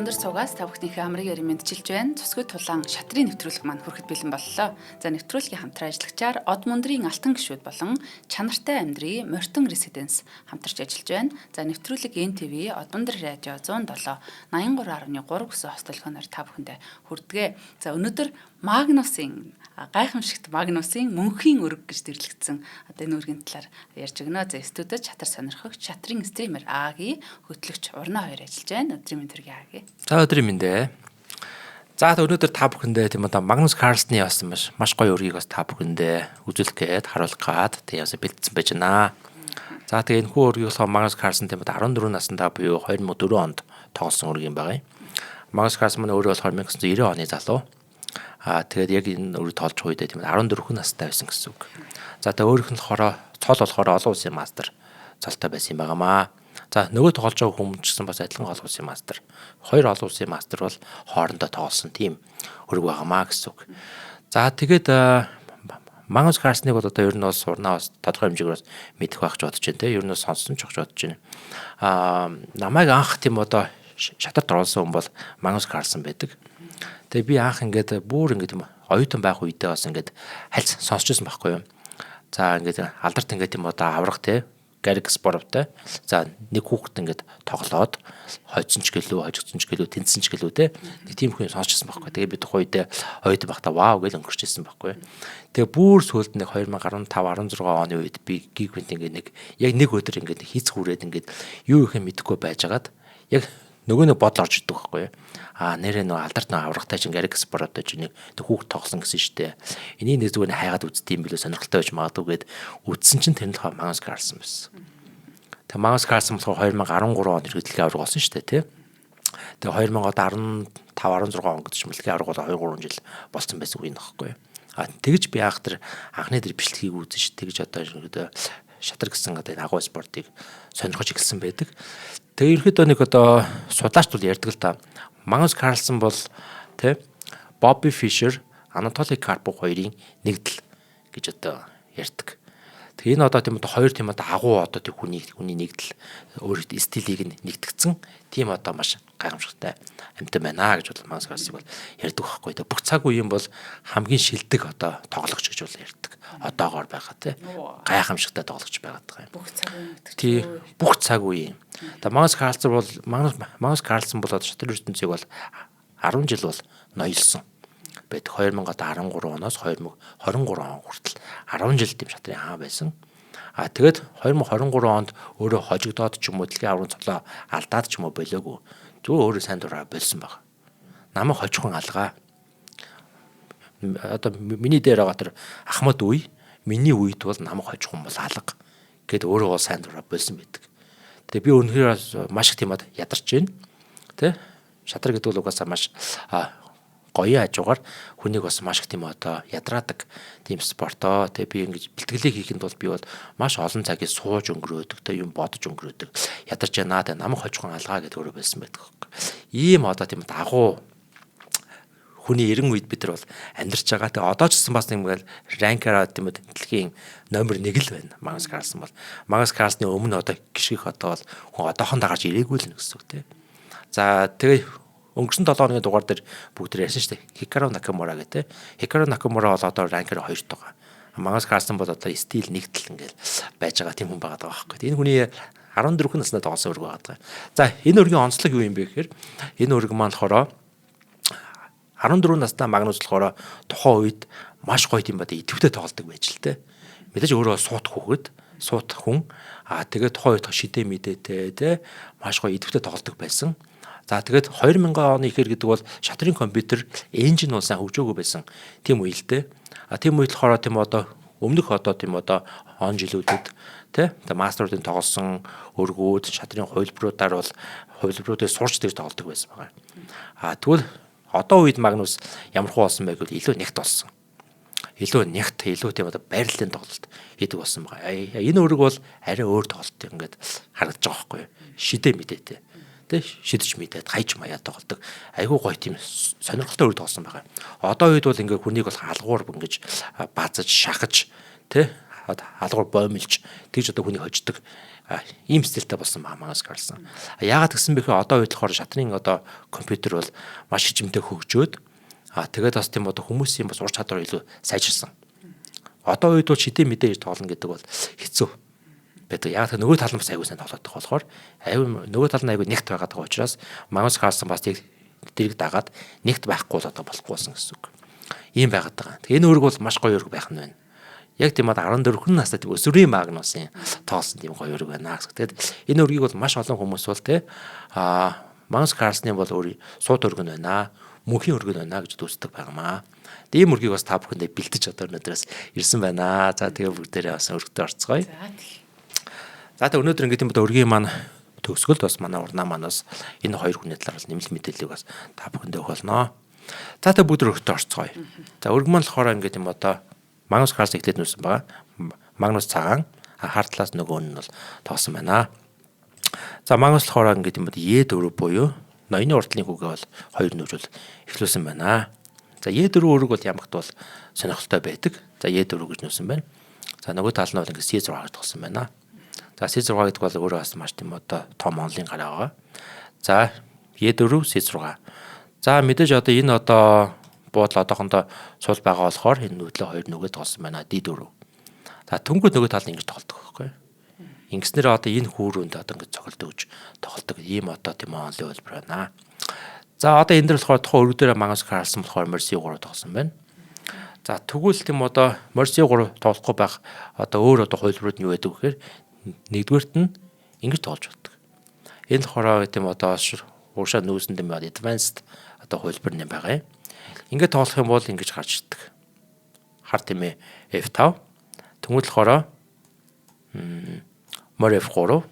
өндөр цугаас та бүхнийхээ амрыг ярин мэдчилж байна. Цусгүй тулаан шатрын нэвтрүүлэг маань хүрэхэд бэлэн боллоо. За нэвтрүүлгийн хамтран ажиллагчаар Од Мөндрийн алтан гишүүд болон Чанартай амьдрын Мортон Residence хамтарч ажиллаж байна. За нэвтрүүлэг НТV Од Мөндөр радио 107 83.3 гэсэн хост телефоноор та бүхэндээ хүрдэгэ. За өнөөдөр Магнусын гайхамшигт Магнусын мөнхийн өрг гэж дэрлэгдсэн одоо энэ өргөний талаар ярьж өгнө. За студид чатар сонирхогч чатрын стример Аги хөтлөгч Урна хоёр ажиллаж байна. Өдрийн мэнд төргий Аги. За өдрийн мэндэ. За өнөөдөр та бүхэндээ тийм одоо Магнус Карлсны яасан маш гоё өргийг бас та бүхэндээ үзүүлэх гээд харуулах гад тийм яасан бэлдсэн байж байна. За тэгээ энэ хүү өргийг болохоор Магнус Карлсон тийм одоо 14 наснда буюу 2004 онд тоглосон өрг юм байна. Магнус Карлсон маань өөрөө болохоор 1990 оны залуу. Тэгээд яг энэ өрийг тоолж байгаа үедээ тийм 14 настай байсан гэсэн үг. За тэгээ өөрийнх нь болохоор цол болохоор олон улсын мастер цолтой байсан юм байнамаа. За нөгөө тоглож байгаа хүмүүс ч гэсэн бас адилхан олон улсын мастер. Хоёр олон улсын мастер бол хоорондоо тоглосон тийм өрг байнамаа гэсэн үг. За тэгээд Магнус Карлсныг бол одоо ер нь бол сурнаа бас тодорхой хэмжээгээр мэдэх байх гэж бодож байна те. Ер нь сонссон ч гэж бодож байна. Намайг анх тийм одоо шатарт оруулсан хүн бол Магнус Карлсон байдаг. Тэгээ би анх ингээд бүр ингээд оюутан байх үедээ бас ингээд хальц сонсчихсан байхгүй юу. За ингээд алдарт ингээд юм одоо аврах те Гарик Споровтай. За нэг хүүхэд ингээд тоглоод хойцсон ч гэлөө, хожигдсон ч гэлөө, тэнцсэн ч гэлөө те. Нэг тийм хүн сонсчихсан байхгүй. Тэгээ би тухайн үедээ оюутан байхдаа вау гэж өнгөрчихсэн байхгүй юу. Тэгээ бүр сүүлд нэг 2015 16 оны үед би Geekvent ингээд нэг яг нэг өдөр ингээд хийц хүрээд ингээд юу их юм мэдэхгүй байжгаад яг нөгөө нэг бодол орж идэг байхгүй юу. Нэрээ нөө алдарт нөө аврагтай чинь Гарик Споровтай чинь нэг хүүхд тоглосон гэсэн штэ. Энийг нэг зүгээр хайгаад үздэм билүү сонирхолтой байж магадгүй гэд үзсэн чинь тэр нь Магнус Карлсон байсан. Тэгээ Магнус Карлсон болохоор 2013 онд иргэдлэгийн авраг болсон штэ тий. Тэгээ 2015 16 он гэдэг чинь дэлхийн авраг бол 2 3 жил болсон байсан үе нөхгүй. Тэгэж би анх тэр анхны тэр бичлэгийг үзэн ш тэгэж одоо шатар гэсэн одоо энэ агуу спортыг сонирхож эхэлсэн байдаг. Тэгээ ерөөдөө нэг одоо судлаач бол ярьдаг л да. Магнус Карлсон бол тэ Бобби Фишер, Анатолий Карпов хоёрын нэгдэл гэж одоо ярьдаг. Тэгээ энэ одоо тийм одоо хоёр тийм одоо агуу одоо тийм хүний нэгдэл өөрийн стилийг нэгтгэцэн тийм одоо маш гайхамшигтай амьтан байна гэж бол Магнус Карлсон бол ярьдаг байхгүй. Тэгээ бүх цаг үеийн бол хамгийн шилдэг одоо тоглогч гэж бол ярьдаг. Одоогоор байгаа тий гайхамшигтай тоглогч байгаад байгаа юм. Бүх цаг үеийн тий бүх цаг үеийн. Тэгээ Магнус Карлсон бол шатар ертөнцийг бол 10 жил бол ноёлсон. Бид 2013 оноос 2023 он хүртэл 10 жил тийм шатрын хаа байсан. Тэгээд 2023 онд өөрөө хожигдоод ч юм уу дэлхийн аврагын цолоо алдаад ч юм уу болоогүй. Зүгээр өөрөө сайн дураа болсон баг. Намайг хожихон алгаа. Одоо миний дээр байгаа тэр Ахмад үе, миний үед бол намайг хожихон бол алга гэд өөрөө бол сайн дураа болсон байдаг. Тэгээ би өнөхөр маш их тийм ядарч байна. Тэ? Шатар гэдэг бол угаасаа маш гоё хажуугаар хүнийг бас маш их тийм одоо ядраадаг тийм спортоо тэгээ би ингэж бэлтгэлээ хийхэд бол би бол маш олон цагийг сууж өнгөрөөдөг тэ юм бодож өнгөрөөдөг ядарч яана тэ намайг хожихон алгаа гэдэг өөрөө байсан байдаг. Ийм одоо тийм агуу хүний 90 үед бид нар бол амьдарч байгаа. Тэгээ одоо ч гэсэн бас нэг ранкараа тийм дэлхийн номер 1 л байна. Магнус Карлсон бол Магнус Карлсны өмнө одоо гიშгэх одоо бол хүн одоохон дагарч ирээгүй л гэсэн үг тийм. За тэгээ өнгөрсөн 7 хоногийн дугаар дээр бүгд ярьсан шүү дээ. Hikaru Nakamura гэдэг. Hikaru Nakamura бол одоо ранкер 2-т байгаа. Магнус Карлсон бол одоо стил нэгтэл ингээл байж байгаа тийм хүн байгаа даа байхгүй. Энэ хүний 14 наснаа тоглосон өрг байгаа. За энэ өргийн онцлог юу юм бэ гэхээр энэ өрг маань болохоор 14 настай Магнус болохоор тухайн үед маш гоё тийм бод идэвхтэй тоглодог байж л те. Мэдээж өөрөө суут хүүхэд, суут хүн. Тэгээд тухайн үед шидэ мэдээтэй те маш гоё идэвхтэй тоглодог байсан. За тэгээд 2000 оны ихэр гэдэг бол шатрын компьютер энжин бол сайн хөгжөөгүй байсан тийм үе л дээ. Тийм үед болохоор тийм одоо өмнөх одоо тийм одоо он жилүүдэд тэ мастеруудын тоглосон өргүүд шатрын хувилбаруудаар бол хувилбаруудыг сурч тэр тоглодог байсан байгаа. Тэгвэл одоо үед Магнус ямар хуу болсон байг бол илүү нягт болсон. Илүү нягт илүү тийм одоо байрлалын тоглолт хийдэг болсон байгаа. Энэ өрг бол арай өөр тоглолт ингээд харагдаж байгаа байхгүй юу? Шидэ мэдээтэй. Тэ шидэж мэдээд хайж маяа тоглодог. Айгүй гоё тийм сонирхолтой үр тоглосон байгаа. Одоо үед бол ингээ хүнийг бол алгуур ингэж базаж шахаж тэ алгуур боомлж тэгж одоо хүнийг хождог ийм стилтэй болсон Магнус Карлсон. Яагаад гэсэн бэхээр одоо үед болохоор шатрын одоо компьютер бол маш хэмжээтэй хөгжөөд тэгээд бас тийм одоо хүмүүсийн бас ур чадвар илүү сайжирсан. Одоо үед бол шидэ мэдээ гэж тоолно гэдэг бол хэцүү байдаг. Яагаад нөгөө тал нь бас аягүй сайн тоглоод болохоор нөгөө тал нь аягүй нэгт байгаад байгаа учраас Магнус Карлсон бас тэрийг дагаад нэгт байхгүй бол одоо болохгүй болсон гэсэн үг. Ийм байгаад байгаа. Тэгээ энэ үүрэг бол маш гоё үүрэг байх нь байна. Яг тийм 14 настай тийм өсвөрийн Магнусын тоолсон тийм гоё үүрэг байна гэсэн. Тэгээд энэ үүргийг бол маш олон хүмүүс бол Магнус Карлсны бол өөрийн сууд өргөн байна. Мөнхийн өргөн байна гэж үздэг байнамаа. Тийм үргийг бас та бүхэндээ бэлтэж одоо өнөөдрөөс ирсэн байна. За тэгээ бүгдээрээ бас өргөдөө орцгоё. За тэгээ өнөөдөр ингээд юм бод өргийн маань төгсгөлд бас манай урнаа манаас энэ хоёр хүний талаар нэмэлт мэдээллийг бас та бүхэндээ өгөх болно. За тэгээ бүгд өргөдөө орцгоё. За өргөн маань болохоор ингээд юм одоо Магнус Карлсон ихлэд нүсэн байгаа. Магнус цагаан хар талаас нөгөө нь бол тоосон байна. За Магнус болохоор ингээд юм бод Е4 буюу ноёны урдлын хүүгээ бол хоёр нүүжүүл эхлүүлсэн байна. За Е4 өрөг бол ямагт бол сонирхолтой байдаг. За Е4 гэж нүүсэн байна. За нөгөө тал нь бол ингээд C6 гэж тоосон байна. За C6 гэдэг бол өөрөө бас маш тийм одоо том онлын гараа байгаа. За Е4 C6. За мэдээж одоо энэ одоо буудлаа одоохондоо суул байгаа болохоор энэ нүдлээ хоёр нүгэ тоолсон байна. D4. За түнхүүд нөгөө тал нь ингэж тоглодог байхгүй. Ингэснээр одоо энэ хүүрүүнд одоо ингэж цогцолдог гэж тоглодог ийм одоо тийм онлын хэлбэр байна. За одоо энэ дөр болохоор тухайн өргө дээр Магнус Карлсон болохоор Mercy 3 тоглосон байна. За тэгвэл тийм одоо Mercy 3 тоглохгүй байх одоо өөр одоо хувилбарууд нь юу байдаг вэхээр нэгдүгээрт нь ингэж тоглож болдог. Энэ болохоор тийм одоо уушаа нүүсэн юм байна. Advanced одоо хувилбар нэм байгаа юм. Ингээд тоглох юм бол ингэж гарч ирдэг. Хар тийм F5 тэмүүлэл болохоор Мор F3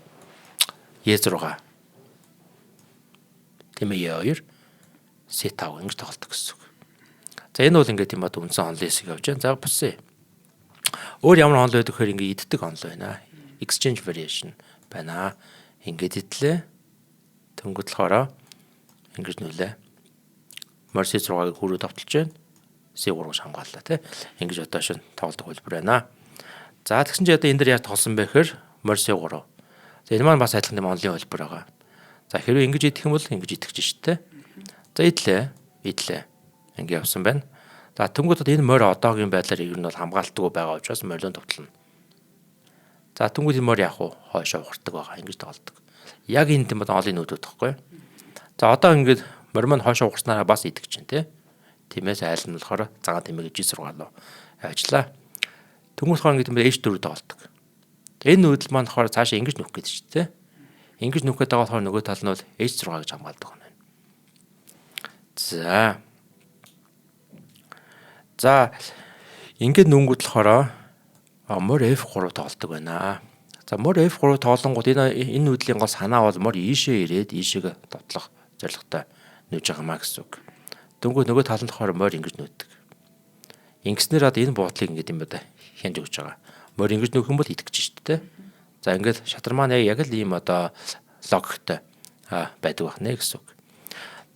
E6 тийм E2 C5 ингэж тоглодог гэсэн үг. За энэ бол ингээд тийм одоо үндсэн онлын хэсэг явж байна. За буцъя. Өөр ямар онлын байдаг гэхээр ингээд иддэг онлын байна. Exchange variation байна. Ингээд идлээ. Тэнгүүд болохоор ингэж нүлээ. Mercy 6-ыг хүрээ давталж байна. C3-г хамгааллаа тий. Ингэж одоо шин тоглодог хэлбэр байна. За тэгсэн чинь одоо энэ дээр яаж тоглосон бэ гэхээр Mercy 3. За энэ маань бас адилхан юм онлын хэлбэр байгаа. За хэрвээ ингэж идэх юм бол ингэж итгэж штэ. За идлээ. Ингэ явсан байна. За тэнгууд энэ морь одоогийн байдлаар ер нь бол хамгаалтгүй байгаа учраас морилон товтлно. За тэнгууд энэ морь яг хойшоо ухардаг байгаа. Ингэж тоглодог. Яг энэ тийм онлын нүүдүүд тахгүй. За одоо ингэж морь маань хойшоо ухарснараа бас идэх чинь тий. Тиймээс айл нь болохоор цагаан тэмээг G6 руу ажиллаа. Тэнгууд болохоор ингэ H4 тоглодог. Энэ нүүдэл маань болохоор цаашаа ингэж нүүх гэдэг чинь тий. Ингэж нүүх гэдэг болохоор нөгөө тал нь бол H6 гэж хамгаалдаг байна. За ингээд нүнгүүд болохоор мор F3 тоглодог байна. За мор F3 тоглонгууд энэ нүүдлийн гол санаа бол мор ийшээ ирээд ийшээгээ дотлох зорилготой нүүж байгаамаа гэсэн үг. Дөнгөө нөгөө талд болохоор морь ингэж нүүддэг. Ингэснээр одоо энэ буудлыг ингэж юм байна хянж өгч байгаа. Морь ингэж нүүх юм бол итгэж шүү дээ. За ингээд шатар маань яг л ийм одоо логиктой байдаг байна гэсэн үг.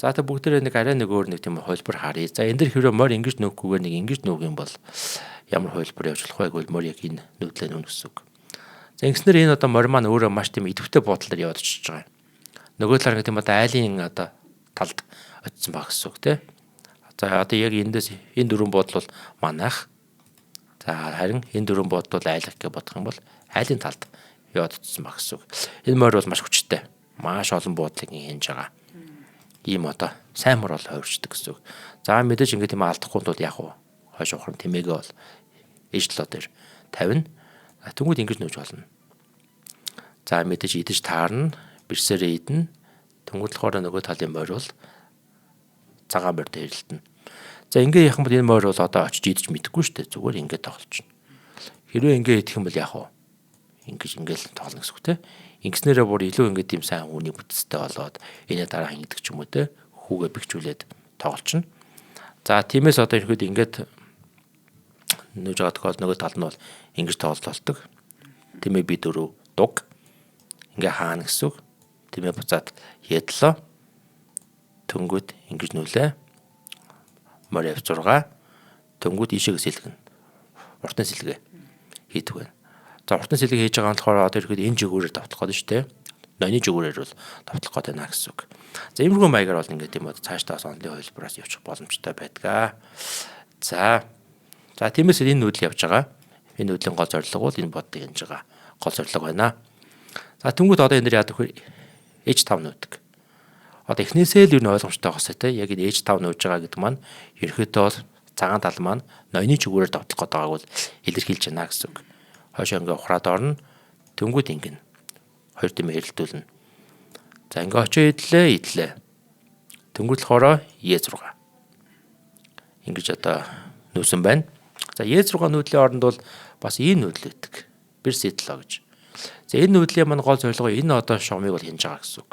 За тэг бүгдээрээ нэг арай нэг өөр нэг тийм хувилбар харъя. За энэ дэр хэрэг морь ингэж нүүхгүйгээр нэг ингэж нүүх юм бол ямар хувилбар явуулах вэ гэвэл морь яг энэ нүүдлээ нүүн гэсэн үг. За ингэснээр энэ одоо морь маань өөрөө маш тийм идэвхтэй буудлаар яваад очиж байгаа. Нөгөө талаар гэдэг юм одоо айлын одоо талд очсон баг гэсэн үг тий. За одоо яг эндээс энэ дөрвөн буудал бол манайх. За харин энэ дөрвөн буудал айлах гэж бодох юм бол айлын талд яваад очсон баг гэсэн үг. Энэ морь бол маш хүчтэй. Маш олон буудлыг хянж байгаа. Ийм одоо сайн мөр бол хувирчдаг гэсэн үг. За мэдээж ингээд юм алдахгүй тул яг хойш ухран тэмээгээ бол ижлоо дээр тавина. Тэнгүүд ингэж нүүж болно. За мэдээж идэж таарна, бэрсээрээ идэнэ. Тэнгүүд болохоор нөгөө талын морь бол цагаан морь дээр илтэнэ. За ингээ яхан бол энэ морь бол одоо очиж идэж мэдэхгүй шүү дээ. Зүгээр ингээ тоглолч. Хэрвээ ингээ идэх юм бол яг ингээл тоглоно гэсэн үг те. Ингэснээрээ бүр илүү ингээд тийм сайн үүний бүтцтэй болоод энэ дараа хангидаг ч юм уу те хүүгээ бэхжүүлээд тоглолчно. За тиймээс одоо ихэд ингээд нүүж байгаа тохиол нөгөө тал нь бол ингэж тоглолтолдог. Тиймээ би дөрөв дуг ингээ хаана гэсэн үг. Тиймээ буцаад ядлаа. Тэнгүүд ингэж нүлээ. Морь F6 тэнгүүд ийшээ сэлгэнэ. Уртын сэлгээ. хийдэг байна. За уртын сэлгээ хийж байгаа нь болохоор одоо ихэд энэ жигүүрээр давтах гэдэг шүү дээ. Ноёны жигүүрээр бол давтах гэдэг байна гэсэн үг. За иймэрхүү маягаар бол ингээд юм уу цаашдаа онлын хувилбараас явчих боломжтой байдаг. За тиймээс энэ нүүдэл явж байгаа. Энэ нүүдлийн гол зорилго бол энэ бодыг хянаж байгаа гол зорилго байна. За тэнгууд одоо энэ дэр яадаг вэ? H5 нүүдэг. Одоо эхнээсээ л юу н ойлгомжтой байгаа хэвээр яг энэ H5 нүүж байгаа гэдэг маань ерөөхдөө бол цагаан тал маань ноёны чигүүрээр давтах гэдэг байгааг бол илэрхийлж байна гэсэн үг. Хойшоо ингээ ухраад орно. Тэнгууд ингэн. Хоёр дэмээ хэрэлдүүлнэ. За ингээ очоо идлээ. Тэнгууд болохоор E6. Ингэж одоо нүүсэн байна. За E6 нүүдлийн оронд бол бас энэ нүүдэл өгдөг. Берсетло гэж. За энэ нүүдлийн маань гол зорилго энэ одоо шугамыг бол хянаж байгаа гэсэн үг.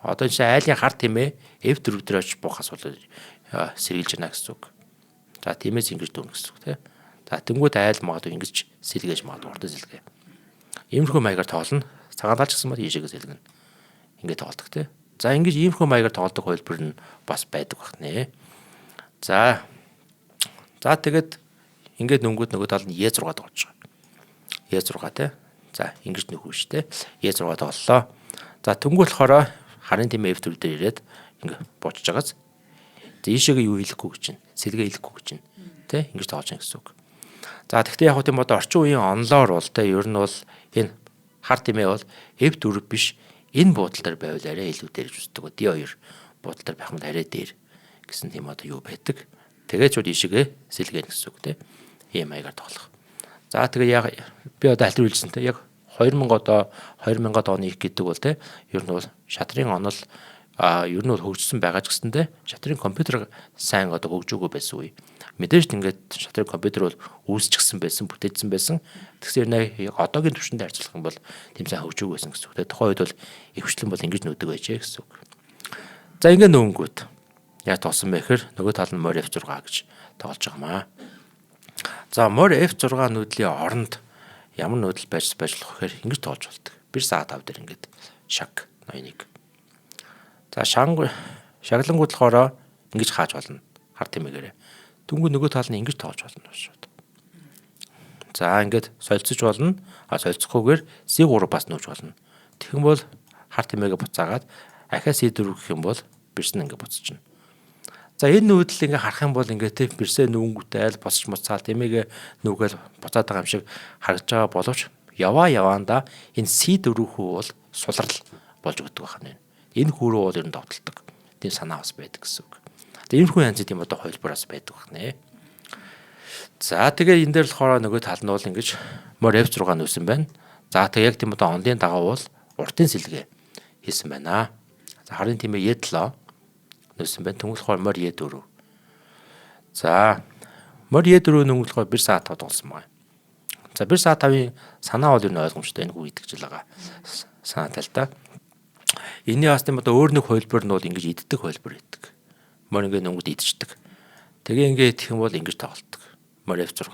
Одоо энэ айлын хар тэмээ F4 дээр очиж буухаас бол сэргийлж байна гэсэн үг. За тиймээс ингэж дүүн гэсэн үг тийм. За тэнгууд айл магадгүй ингэж сэлгээж магадгүй уртаа сэлгээ. Иймэрхүү маягаар тоглоно. Цагаан талч гэсэн бол ийшээгээ сэлгэнэ. Ингээд тоглодог тийм. За ингэж иймэрхүү маягаар тоглодог хувилбар нь бас байдаг байна. За тэгээд ингээд нөнгөд нөгөө тал нь E6 тоглож байгаа. E6 тийм. За ингэж нөхөө штэ. E6 тоглолоо. За тэнгууд болохоор харын тэмээ F4 дээр ирээд ингээ буучж байгааз. Ийшээгээ юу хийхгүй гэж чинь, сэлгээ хийхгүй гэж чинь. Тэ ингэж тоглож байгаа гэсэн үг. За тэгтээ яг тийм одоо орчин үеийн онлоор бол тэ ер нь бол энэ хар тэмээ бол F4 биш энэ буудал дээр байвал арай илүү дээр үздэг. D2 буудал дээр байх юм арай дээр гэсэн тийм одоо юу байдаг. Тэгээд ч ийшээгээ сэлгээ гэсэн үг тэ. Ийм маягаар тоглох. За тэгээ яг би одоо альтерүүлсэн тэ яг 2000 оны их гэдэг бол те ер нь бол шатрын онол ер нь бол хөгжсөн байгаа ч гэсэндээ шатрын компьютер сайн одоо хөгжөөгүй байсан үе. Мэдээж ингээд шатрын компьютер бол үүсчихсэн байсан, бүтээжсэн байсан. Тэгсээр яг одоогийн түвшинд харьцуулах юм бол тийм сайн хөгжөөгүй байсан гэсэн үг. Тэгээ тухайн үед бол ихвчлэн бол ингэж нүүдэг байжээ гэсэн үг. За ингээд нөөнгүүд яа тоосон бэ гэхээр нөгөө тал нь морь F6 гэж тоглож байгаамаа. За морь F6 нүүдлийн оронд ямар нүүдэл байж болох гэхээр ингэж тоолж болдог. Бирс А5 дээр ингэж шаг ноёныг. За шаглангууд болохоор ингэж хааж болно. Хар тэмээгээрээ. Дүнгүй нөгөө тал нь ингэж тоолж болно шууд. За ингэж солилцож болно. Солилцохгүйгээр C3 бас нүүж болно. Тэгэх юм бол хар тэмээгээ буцаагаад ахаа C4 гэх юм бол бирс нь ингэ буцчихно. За энэ нүүдэл ингээ харах юм бол ингээ тийм бирсээ нүүнгүүтэй айл босч моцаал тэмээгээ нүгэл буцаад байгаа юм шиг харагдж байгаа боловч яваанда энэ C4 хүү бол сулрал болж өгдөг байна. Энэ хүү рүү бол ер нь довтолдог. Тийм санаа бас байдаг гэсэн үг. Тэгээ энэ хүү янзын тийм одоо хувилбараас байдаг байна. За тэгээ энэ дээр болохоор нөгөө тал нь бол ингэж морь F6 нүүсэн байна. За тэгээ яг тийм одоо онлын дагуу бол уртын сэлгээ хийсэн байна. За харын тэмээ E7 нүүсэн байна. Тэнгуул болохоор морь E4. За морь E4 нөнгөлөхөөр бирс А5 тоглосон байна. За бирс А5-ын санаа бол юу ойлгомжтой энэ хүү идэгж байгаа санаатай л да. Энийн бас тийм одоо өөр нэг хувилбар нь бол ингэж иддэг хувилбар байдаг. Морь ингээ нөнгөд идчихдэг. Тэгээ ингээ идэх юм бол ингэж тоглолдог. Морь F6.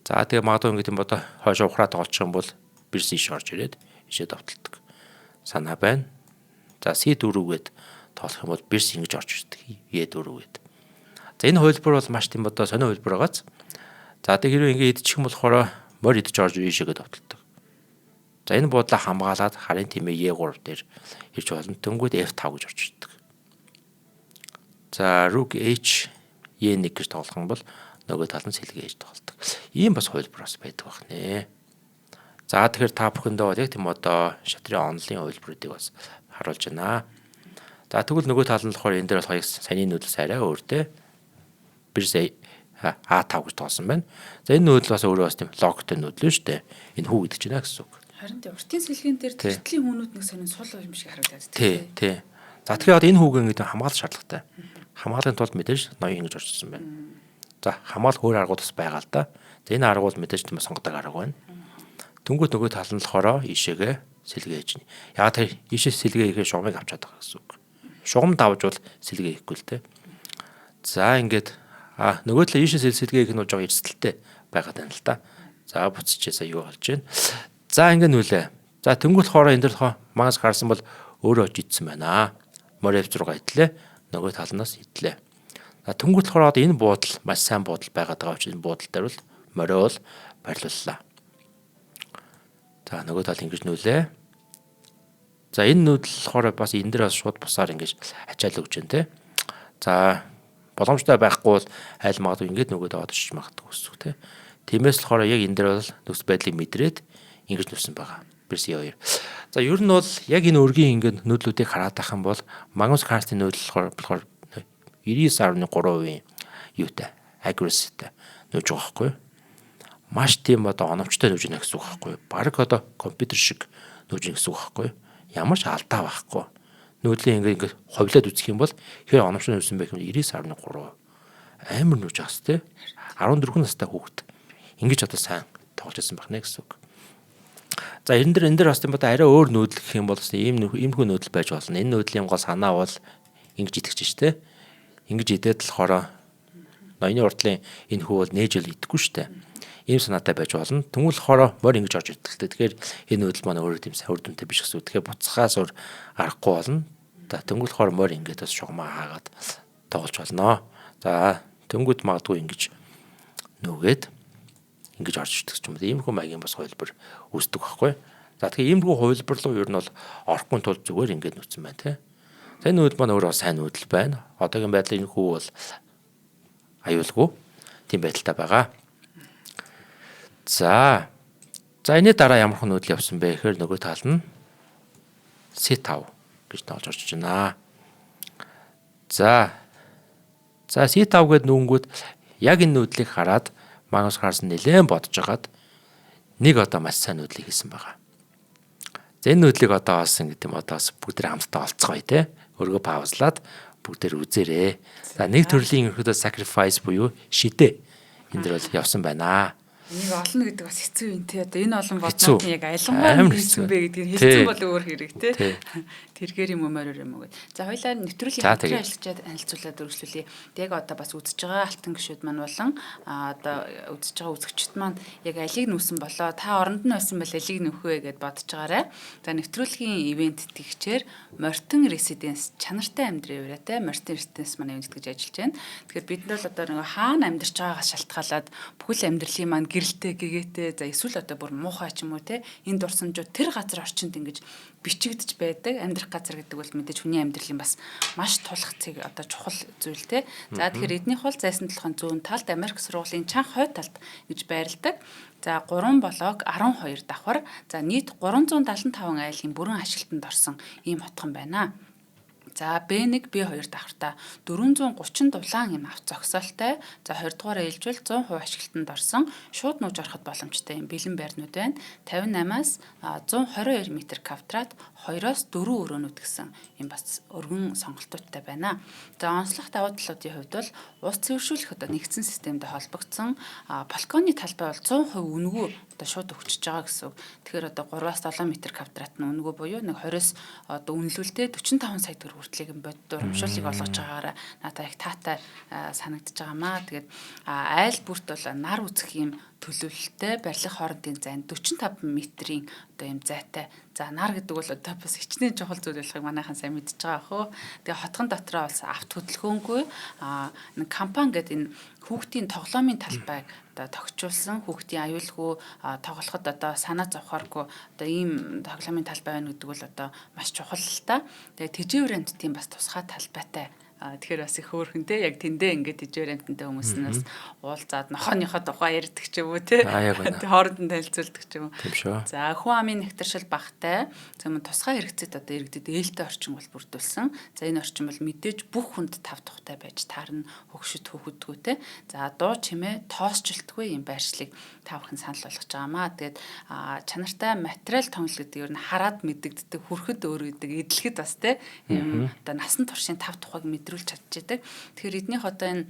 За тэгээ магадгүй ингээ тийм одоо хойшоо ухраа тоглож юм бол бирс иш орж ирээд ишээ довтолдог. Санаа байна. За C4-гээд тоглох юм бол бирс ингэж орж ирдэг. E4-гээд. За энэ хувилбар бол маш тийм одоо сонио хувилбар байгааз. За тэг хэрвээ ингэ идчих юм болохоор морь идэж орж ийшээгээ довтолдог. За энэ буудлаа хамгаалаад харын тэмээ E3 дээр ирж болно. Тэнгүүд F5 гэж орж ирдэг. За rook H E1 гэж тоглох юм бол нөгөө тал нь сэлгээ хийж тоглодог. Ийм бас хувилбар бас байдаг байна. За тэгэхээр та бүхэндээ бол яг тийм одоо шатрын онлын хувилбаруудыг бас харуулж байна. За тэгвэл нөгөө тал нь болохоор энэ дээр бол хоёрын саний нүүдэлс арай өөртэй. Бирс А5 гэж тоглосон байна. За энэ нүүдэл бас өөрөө бас тийм логтой нүүдэл шүү дээ. Энэ хүү гэдэг чинь гэсэн үг. Харин тийм уртын сэлгийн дээр тэртлийн хүүнүүд нэг сонин сул юм шиг харагдаад тийм. Тий. За тэгэхээр энэ хүүгээ ингээд хамгаалах шаардлагатай. Хамгаалахын тулд мэдээж ноён ингэж орчсон байна. За хамгаалах өөр аргууд бас байгаа л да. За энэ арга бол мэдээж тийм сонгодог арга байна. Тэнгүүд нөгөө тал нь болохоор ийшээгээ сэлгээ хийж байна. Яг тэр ийшээ сэлгээ хийхээ шугамыг авчаад байгаа гэсэн үг. Шугам давж бол сэлгээ хийхгүй л те. За ингээд нөгөө талаа ийшээ сэлгээ хийх нь жоо эрсдэлтэй байгаад байна л да. За буцчихээсаа юу болж байна. За ингээд нүлээ. За тэнгүүд хоороо энэ дээр магас гарсан бол өөрөө очиж идсэн байна. Морь F6 идлээ. Нөгөө талнаас идлээ. За тэнгүүд болохоор одоо энэ буудал маш сайн буудал байгаад байгаа учраас энэ буудал дээр бол мориол барилууллаа. За нөгөө тал ингэж нүүлээ. За энэ нүүдэл болохоор бас энэ дээр бас шууд бусаар ингэж ачаал өгч जैन те. За боломжтой байхгүй бол айл магадгүй ингэж нөгөөд аваад очиж магадгүй гэсэн үг те. Тиймээс болохоор яг энэ дээр бол нөхцөл байдлыг мэдрээд ингэж нүсэн байгаа. Версийн 2. За ер нь бол яг энэ өргийн ингэ нүүдлүүдийг хараад байх юм бол Magnus Carlsen нүүдэл болохоор 99.3% юутай accuracy-тэй нүүж байгаа байхгүй юу? Маш тийм одоо оновчтой нүүж гэнэ гэсэн үг байхгүй юу? Бараг одоо компьютер шиг нүүж гэнэ гэсэн үг байхгүй юу? Ямар ч алдаа байхгүй. Нүүдлийн ингээд ховлоод үзэх юм бол хэр оновчтой нүүсэн байх юм 99.3%. Амар нүүж байгаас тий. 14 настай хүүхэд ингэж одоо сайн тоглож байсан байх нэ гэсэн үг. За энэ дээр бас тийм арай өөр нүүдэл гэх юм бол ийм хүү нүүдэл байж болно. Энэ нүүдлийн гол санаа бол ингэж итгэж штэ. Ингэж идээд болохоор ноёны урдлын энэ хүү бол нээж л идэхгүй штэ. Ийм санаатай байж болно. Тэнгүүл болохоор морь ингэж орж идэлтэй. Тэгэхээр энэ нүүдэл маань өөрөө тийм сайн үр дүнтэй биш гэсэн үг. Тэгэхээр буцахаас өөр аргагүй болно. За тэнгүүл болохоор морь ингэж бас шугамаа хаагаад тоглож болно. За тэнгүүд магадгүй ингэж нүгээд ингэж орж ирдэг ч юм уу. Ийм хүү маягийн бас хувилбар үүсдэг байхгүй. За тэгэхээр ийм хүү хувилбар руу ер нь бол орохгүй тул зүгээр ингэж нүцэн байна те. Энэ нүүдэл маань өөрөө сайн нүүдэл байна. Одоогийн байдлын энэ хүү бол аюулгүй тийм байдалтай байгаа. За энэ дараа ямар хэн нүүдэл явсан бэ гэхээр нөгөө тал нь C5 гэж тоолж орж байна. За C5 гэдэг нүнгүүд яг энэ нүүдлийг хараад Magnus Carlsen нэлээд бодож агаад нэг одоо маш сайн нүүдлийг хийсэн байгаа. За энэ нүүдлийг одоо олсон гэдэг юм одоо бүгд хамтдаа олцгоё те. Өргөө паузлаад бүгдээр үзээрэй. За нэг төрлийн ерөөдөө sacrifice буюу шидэ энэ дэр бол явсан байна. Энийг олно гэдэг бас хэцүү юм тий. Одоо энэ олон боднод яг аялангуй хийсэн бэ гэдгийг хэлсэн бол өөр хэрэг тий. Тэргээр юм уу мороор юм уу гэд. За хоёлаа нэвтрүүлгийн хамтран ажиллаж танилцуулаад өргөжлүүлье. Яг одоо бас үзэж байгаа алтан гишүүд маань болон одоо үзэж байгаа үзэгчд маань яг алийг нүүсэн болоо та оронд нь байсан бол алийг нөхөх вэ гэд бодож байгаарай. За нэвтрүүлгийн ивент тэгчээр Мортон Residence чанартай амьдрын ураатай Мортон Residence маань ивент гэж ажиллаж байна. Тэгэхээр бид нар л одоо нэг хаана амьдарч байгаагаас шалтгаалаад бүхэл амьдралын маань гэрэлтэй гэгээтэй за эсвэл одоо бүр муухай ч юм уу те энэ дурсамжууд тэр газар орчинд ингэж бичигдэж байдаг. Амьдрах газар гэдэг бол мэдээж хүний амьдралын бас маш тулах цэг одоо чухал зүйл те. За тэгэхээр эднийх бол зайсан толгойн зүүн талд Америк сургуулийн чанга хойд талд гэж байрладаг. За 3 блок 12 давхар. За нийт 375 айлын бүрэн ашиглалтанд орсон ийм хотхон байна. За B1 B2 давхартаа 430 дулаан юм авц зогсоолтой. За 20 дугаар ээлжүүл 100% ашиглалтанд орсон шууд нууж ороход боломжтой юм бэлэн байрнууд байна. 58-аас 122 м квадрат 2-оос 4 өрөөнүүд гэсэн юм бас өргөн сонголтуудтай байна. За онцлог давуу талуудын хувьд бол ус цэвэршүүлэх одоо нэгдсэн системтэй холбогдсон балконы талбай бол 100% үнэгүй одоо шууд өгчөж байгаа гэсэн үг. Тэгэхээр одоо 3-аас 7 м квадрат нь үнэгүй буюу нэг 20-с одоо үнэлүүлдэ 45 сая төгрөг хүртэлийг бодит урамшууллыг олгож байгаагаараа надад их таатай санагдаж байгаамаа. Тэгээд айл бүрт бол нар үзэх юм төлөвлөлттэй барилгын хоорондын зайн 45 м-ийн одоо юм зайтай. За нар гэдэг бол одоо бас хичнээн чухал зүйл болохыг манайхан сайн мэдж байгаа хөө. Тэгээ хотхон дотроо бас авт хөдөлгөөнгүй нэг компани гэдэг энэ хүүхдийн тоглоомын талбайг одоо тогтчулсан хүүхдийн аюулгүй тоглоход одоо санаа зовхооргүй одоо ийм тоглоомын талбай байна гэдэг бол одоо маш чухал л та. Тэгээ тэжээврэнд тийм бас тусгай талбайтай. Тэгэхээр бас их хөөрхөнтэй яг тэндээ ингээд тэжээврэнтэнтэй хүмүүс нь бас уулзаад нохооныхоо тухай ярьдаг ч юм уу те. Хооронд нь танилцуулдаг ч юм уу. За хүн амын нэгтэршил багтай. За мөн тусгай хэрэгцээт одоо иргэдэд ээлтэй орчин бол бүрдүүлсэн. За энэ орчин бол мэдээж бүх хүнд тав тухтай байж таарна хөгшөд хөхөдгөө те. За дуу чимээ тоосчлтгүй юм байршлыг та бүхэн санал болгож байгаамаа. Тэгээд чанартай материал тонол гэдэг ер нь хараад мэддэгддэг хүрхэд өөр гэдэг эдлэгэд бас те. Одоо насан туршийн тав тухайг мэдрүүлж чадчихдаг. Тэгэхээр эднийх одоо энэ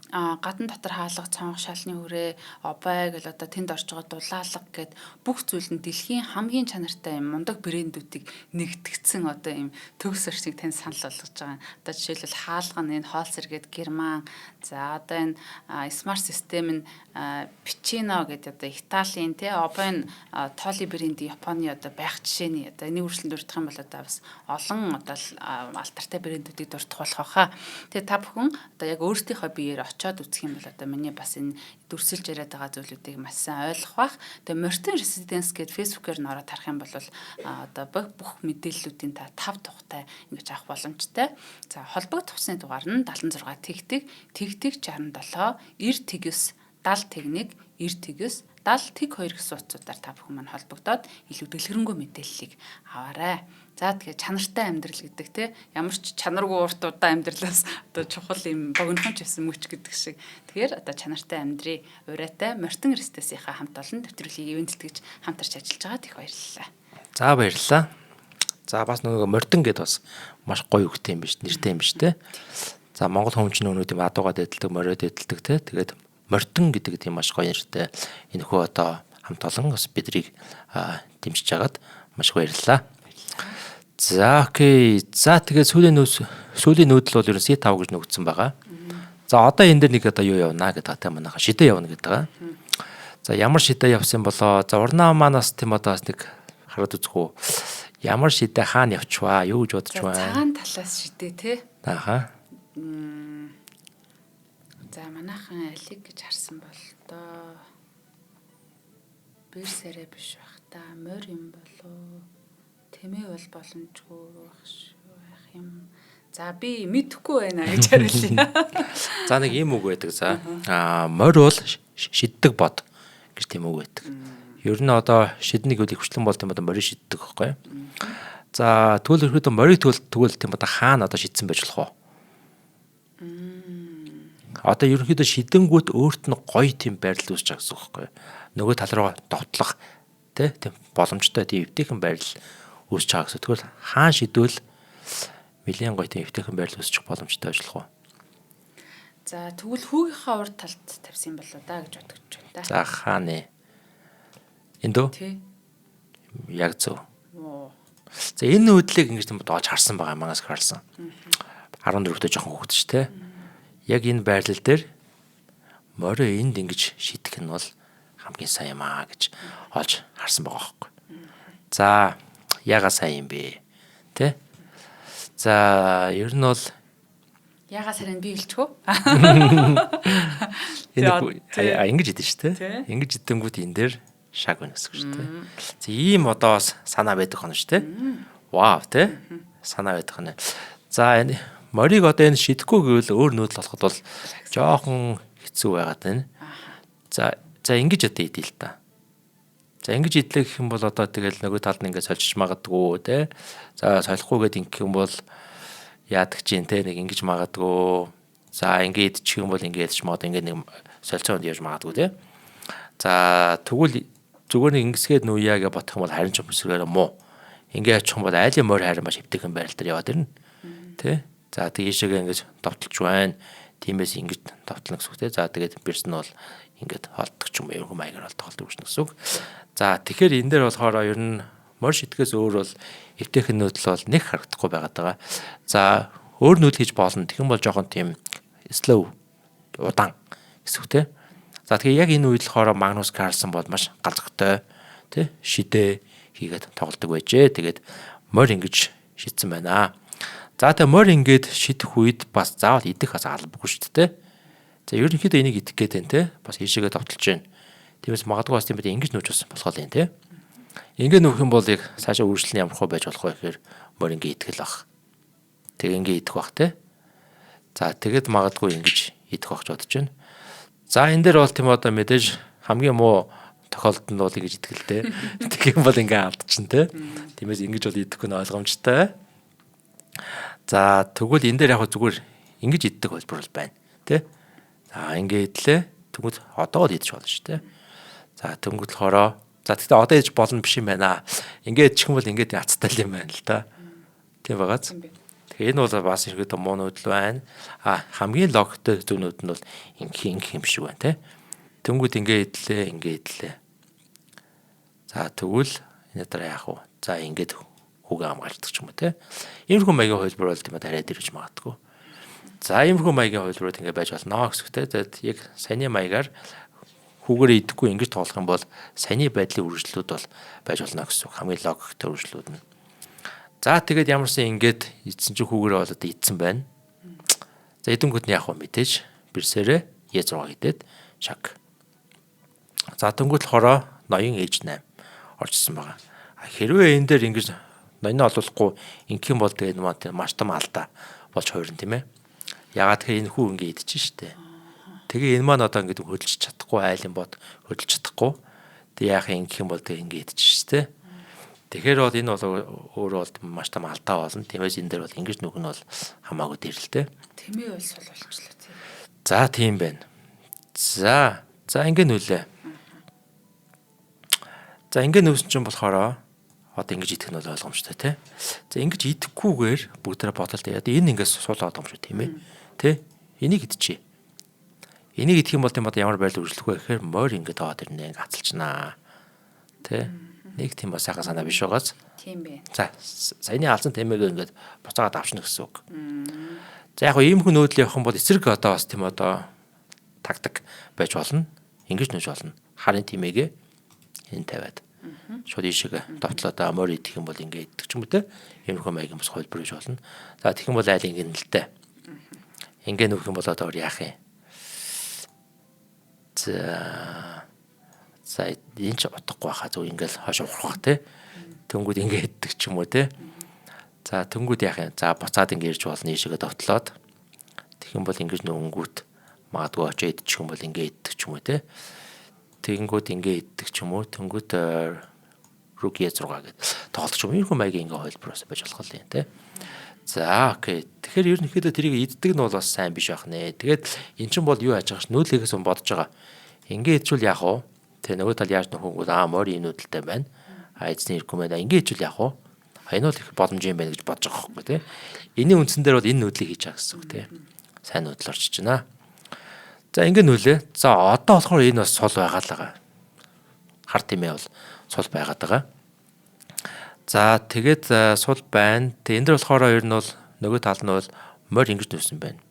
гадна дотор хаалга цонх шалны хүрээ обай гэл одоо тэнд орж байгаа дулаалга гэд бүх зүйл нь дэлхийн хамгийн чанартай юм мундаг брэндүүдийг нэгтгэгдсэн одоо юм төгс орчныг тань санал болгож байгаа. Одоо жишээлбэл хаалга нь энэ Холцер гэд Герман, за одоо энэ смарт систем нь Пичино гэдэг одоо Италийн тий обай нь Толи брендийн Японы одоо байх жишээний одоо энийг үргэлжлэн дурдах юм бол одоо бас олон одоо алтартай брэндүүдийг дурдах болох хаа. Тэгээ та бүхэн одоо яг өөрсдийнхөө биеэр очиод үзэх юм бол одоо миний бас энэ дүрсэлж яриад байгаа зүйлүүдийг маш сайн ойлгох бах. Тэгээ Morton Residence гэдэг Facebook-ээр н ороод харах юм бол одоо бүх мэдээллүүдийн та 5 тухтай ингэж авах боломжтой. За холбогдох усны дугаар нь 76 тэгтэг 67 9 70 1 70 2 гэсэн утсуудаар та бүхэн маань холбогдоод илүү дэлгэрэнгүй мэдээллийг аваарай. За тэгээ чанартай амьдрал гэдэг те ямар ч чанаргүй урт удаан амьдралаас одоо чухал юм богинохонч байсан мөч гэдэг шиг. Тэгэхээр одоо чанартай амьдрий урайтай Morton Residence-ийнхаа хамт олон нэвтрүүлгийг ивэнтэлтгэж хамтарч ажиллаж байгаад их баярлалаа. За баярлалаа. За бас нөгөө Morton гэдээ бас маш гоё үгтэй юм биш нэртэй юм биш те. За монгол хүмүүс нүүнүүд юм адуугаад эдэлдэг, мориод эдэлдэг те. Тэгээд Morton гэдэг тийм маш гоё нэртэй энэ хөө одоо хамт олон бас бидрийг дэмжиж хагаад маш баярлалаа. За окей. За тэгээд сүүлийн нүүдэл бол ерөн C5 гэж нөгдсөн байгаа. За одоо энэ дээр нэг одоо юу явна гэдэг та манайха шидэ явна гэдэг байгаа. За ямар шидэ явсан болоо. За урнаа манаас тийм одоо бас нэг хараад үзэх үү. Ямар шидэ хаана явчваа? Юу гэж бодож байна? Цагаан талаас шидэ те. Ааха. За манайхан алиг гэж харсан бол доо бэр сарай биш бах та морь юм болоо. Тэмээ бол боломжгүй байх юм. За би мэдэхгүй байна гэж хариулъя. За нэг юм үг байдаг за. Морь бол шиддэг бод гэж тийм үг байдаг. Ер нь одоо шиднийг үл ихвчлэн бол тийм одоо морийг шиддэг байхгүй. За тэгвэл ерөөдөө морийг тэгвэл тийм одоо хаана одоо шидсэн байж болох вэ? Одоо ерөнхийдөө шидэнгүүт өөрт нь гоё тийм байрлал үүсэж байгаа гэсэн үг байхгүй. Нөгөө тал руу довтлох тийм боломжтой тийм эвтэйхэн байрлал үүсэж байгаа гэсэн. Тэгвэл хаан шидвэл нэлийн гоё тийм эвтэйхэн байрлал үүсчих боломжтой ажиллах уу? За тэгвэл хүүгийнхаа урд талд тавьсан болоо да гэж бодож байна да. За хааны эндөө тий. Яг зөв. За энэ нүүдлийг ингэж тийм доож харсан байгаа манаас харсан. 14-т жоохон хөвгдөж те. Яг энэ байрлал дээр морио энд ингэж шидэх нь бол хамгийн сайн юм аа гэж олж харсан байгаа байхгүй. За яга сайн юм бэ? Тэ? За ер нь бол яга сарын би хэлчихв. Энэ ингэж идэв шүү дээ. Ингэж идэнгүүт энэ дээр шаг байна гэсэн үг шүү дээ. За ийм одоо санаа байдаг хонож шүү дээ. Вау тэ? Санаа байдаг хоноо. За энэ морийг одоо энэ шидэхгүй гэвэл өөр нүүдэл болоход бол жоохон хэцүү байгаад байна. За ингэж одоо идэл та. За ингэж идлээ гэх юм бол одоо тэгэл нөгөө талд нь ингээд сольж магадгүй те. За солихгүй гэд ингэх юм бол яадаг чинь те нэг ингэж магадгүй. За ингээд идчих юм бол ингээд ч мод ингээд нэг солилцоонд яаж магадгүй те. За тэгвэл зүгээр нэг ингэсгээд нүүяа гэж бодох юм бол харин ч өсрөөр муу. Ингээд очих юм бол айлын морь харин маш хэвтэйхэн байрал дээр яваад ирнэ. Тэ. За тийшээгээ ингэж довтолж байна. Тиймээс ингэж довтлно гэсэн үг те. За тэгээд бирс нь бол ингээд холддог ч юм уу, маягаар холддог гэсэн үг. За тэгэхээр энэ дээр болохоор ер нь морь шитгэхээс өөр бол эвтэйхэн нүүдэл бол нэг харагдахгүй байгаад байгаа. За өөр нүүдэл хийж болно. Тэгэх юм бол жоохон тийм slow удаан гэсэн үг те. За тэгэхээр яг энэ үед болохоор Магнус Карлсон бол маш галзахтай те шидэ хийгээд тоглодог байжээ. Тэгээд морь ингэж шидсэн байна. За тэгээ морь ингээд шидэх үед бас заавал идэх бас албагүй шүү дээ. За ерөнхийдөө энийг идэх гээд байна те. Бас ийшээгээ довтолж байна. Тиймээс магадгүй бас тийм байх ингэж нүүж бас болох юм те. Ингээд нүүх юм бол яг цаашаа үргэлжлэн ямар хөө байж болох вэ гэхээр морь ингээд идэх л бах. Тэгээ ингээд идэх бах те. За тэгэд магадгүй ингэж идэх бах гэж бодож байна. За энэ дээр бол тийм одоо мэдээж хамгийн муу тохиолдолд нь бол ингэж идэх л те. Тэгэх юм бол ингээд алдчихна те. Тиймээс ингэж бол идэхгүй нь ойлгомжтой. За тэгвэл энэ дээр яг зүгээр ингэж иддэг хэлбэр бол байна тий. За ингэ идлээ. Тэгвэл одоо л идэж болно шүү дээ. За тэнгуэл хороо. За тэгтээ одоо идэж болно биш юм байна. Ингээд чих юм бол ингээд яцтай юм байна л да. Тийм байгааз. Тэгээ энэ бол бас ихэд муу нүүдэл байна. Хамгийн логтой зүүнүүд нь бол ингэ юм шиг байна тий. Тэнгуэл ингээд идлээ. За тэгвэл энэ дараа яах вэ? За ингээд хүүгээ хамгаалдаг ч юм уу те. Иймэрхүү маягийн хувилбар бол тийм дараад ирж магадгүй. За иймэрхүү маягийн хувилбарууд ингэ байж болно гэсэн үг те. Тэгээд яг саяны маягаар хүүгээрээ идэхгүй ингэж тоглох юм бол саяны байдлын үргэлжлэлүүд бол байж болно гэсэн үг. Хамгийн логиктой үргэлжлэлүүд нь. За тэгээд ямарсан ингэж идсэн чи хүүгээрээ бол одоо идсэн байна. За эдэнгүүд нь яг хөө мэдээж бирсээрээ Е6 гэдэг шаг. За тэнгуут болохоор ноён H8 орчсон байгаа. Хэрвээ энэ дээр ингэж ноён олуулахгүй ингэх юм бол тэгээд маш том алдаа болж хуурна тийм ээ. Ягаад тэгэхээр энэ хүү ингэ идэж штэ. Тэгээ энэ маань одоо ингэ хөдөлж чадахгүй айлын бод хөдөлж чадахгүй. Тэг яах юм гэх юм бол тэг ингэ идэж штэ. Тэгэхээр бол энэ бол өөрөө бол маш том алдаа болно. Тиймээс энэ дээр бол ингэж нүг нь бол хамаагүй дээр л дээ. Тэмээ бол сул болчихлоо тийм. За тийм байна. За ингэ нүлээ. За ингэ нүүсэн чинь болохоор одоо ингэж идэх нь бол ойлгомжтой тий. За ингэж идэхгүйгээр бүгдээрээ бодолт яа. Энэ ингээс суулгаад байгаа юм шүү тийм ээ. Тэ? Энийг идчихье. Энийг идэх юм бол тийм одоо ямар байл үржлэх вэ гэхээр морь ингэж аваад ирнэ ингэ хацалчнаа. Тэ? Нэг тийм бас сайхан санаа биш байгаас. Тийм бэ. За саяны алсан тэмээг ингэж буцаагаад авчна гэсэн үг. За яг ийм хүн нөөдөл явах юм бол эсрэг одоо бас тийм одоо тактик байж болно. Ингэж нүүж болно. Харын тэмээгээ энэ тавиад шууд ишиг довтлоод морь идэх юм бол ингэ идэх ч юм уу те. Иймэрхүү маягийн бас хөлбөр гэж болно. За тэгэх юм бол айл ингэ л дээ. Ингэ нүүх юм бол одоо яах юм? За энэ ч утгагүй хаа зөв ингээл хойш ухрах те. Тэнгүүд ингэ идэх ч юм уу те. За тэнгүүд яах юм? За буцаад ингэ ирж болно ишигээ довтлоод. Тэгэх юм бол ингэж нөнгүүт магадгүй очиж идчих юм бол ингэ идэх ч юм уу те. Тэнгүүд ингэ идэх ч юм уу. Тэнгүүд рүг Е6 гэдэг тоглож юм. Иймэрхүү маягийн ингэ хөлбөрөөс байж болох л юм те. За окей. Тэгэхээр ерөнхийдөө тэрийг иддэг нь бол бас сайн биш байх нэ. Тэгээд эн чинь бол юу яаж байгаа ш нүүлгээс бодож байгаа. Ингээ идчихвэл яах вэ? Тэ нөгөө тал яаж нөхөнгүүд морь нүүдэлтэй байна. Эзний ирэхгүй байна. Ингээ идчихвэл яах вэ? Энэ бол их боломж юм байна гэж бодож байгаа хөөхгүй тий. Энийн үндсэн дээр бол энэ нүүдлийг хийж байгаа гэсэн үг тий. Сайн нүүдэл орчиж байна. За ингээ нүүлээ. За одоо болохоор энэ бас сул байгаа л байгаа. Хар тэмээ бол сул байгаад байгаа. За тэгээд сул байна. Тэг энэ дээр болохоор ер нь бол нөгөө тал нь бол морь ингэж нүүсэн байна.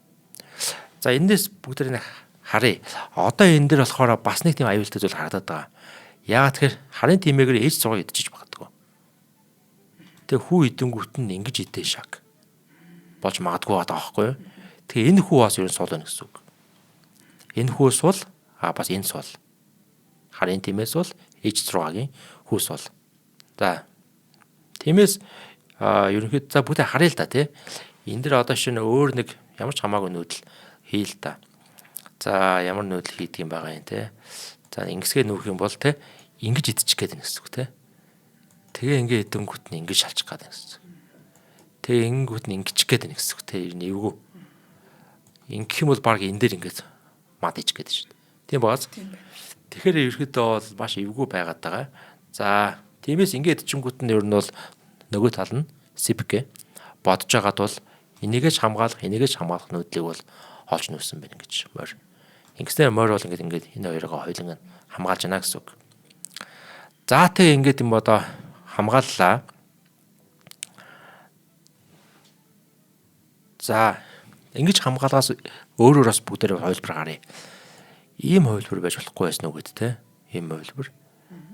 За эндээс бүгдээр харъя. Одоо энэ дээр болохоор бас нэг тийм аюултай зүйл харагдаад байгаа. Яагаад тэгэхээр харын тимээгээр H6 идчихэж магадгүй. Тэг хүү идэнгүүт нь ингэж идэх шаг болж магадгүй байгаа байхгүй юу? Тэгээ энэ хүү бас ер нь сул байна гэсэн үг. Энэ хүү сул бас энэ сул. Харын тимээс бол H6-гийн хүү сул. За тиймээс ерөнхийдөө за бүгд харъя л да тий. Энэ дэр одоо шинэ өөр нэг ямар ч хамаагүй нүүдэл хий л да. За ямар нүүдэл хийдэг юм байгаа юм те. За ингэсгээ нүүх юм бол те ингэж идчих гээд байна гэсэн үг те. Тэгээ ингээ идэнгүүт нь ингэж шалчих гээд байна гэсэн үг. Тэгээ ингэнгүүт нь ингэчих гээд байна гэсэн үг те. Ер нь эвгүй. Ингэх юм бол баг энэ дээр ингэж мад ич гээд шүү дээ. Тийм бааз. Тэгэхээр ерөөхдөө бол маш эвгүй байгаад байгаа. За тиймээс ингээ идчихэнгүүт нь ер нь бол нөгөө тал нь сипгэ бодож байгаад бол энийгэж хамгаалах нүүдлийг бол олж нүүсэн байна гэж морь. Ингэснээр морь бол ингээд энэ хоёроо хоёуланг хамгаалж байна гэсэн үг. За тэг ингээд юм одоо хамгааллаа. За ингэж хамгаалгаас өөрөөр бас бүгдээр хувилбар гарыг. Ийм хувилбар байж болохгүй байсан уу гэд те. Ийм хувилбар.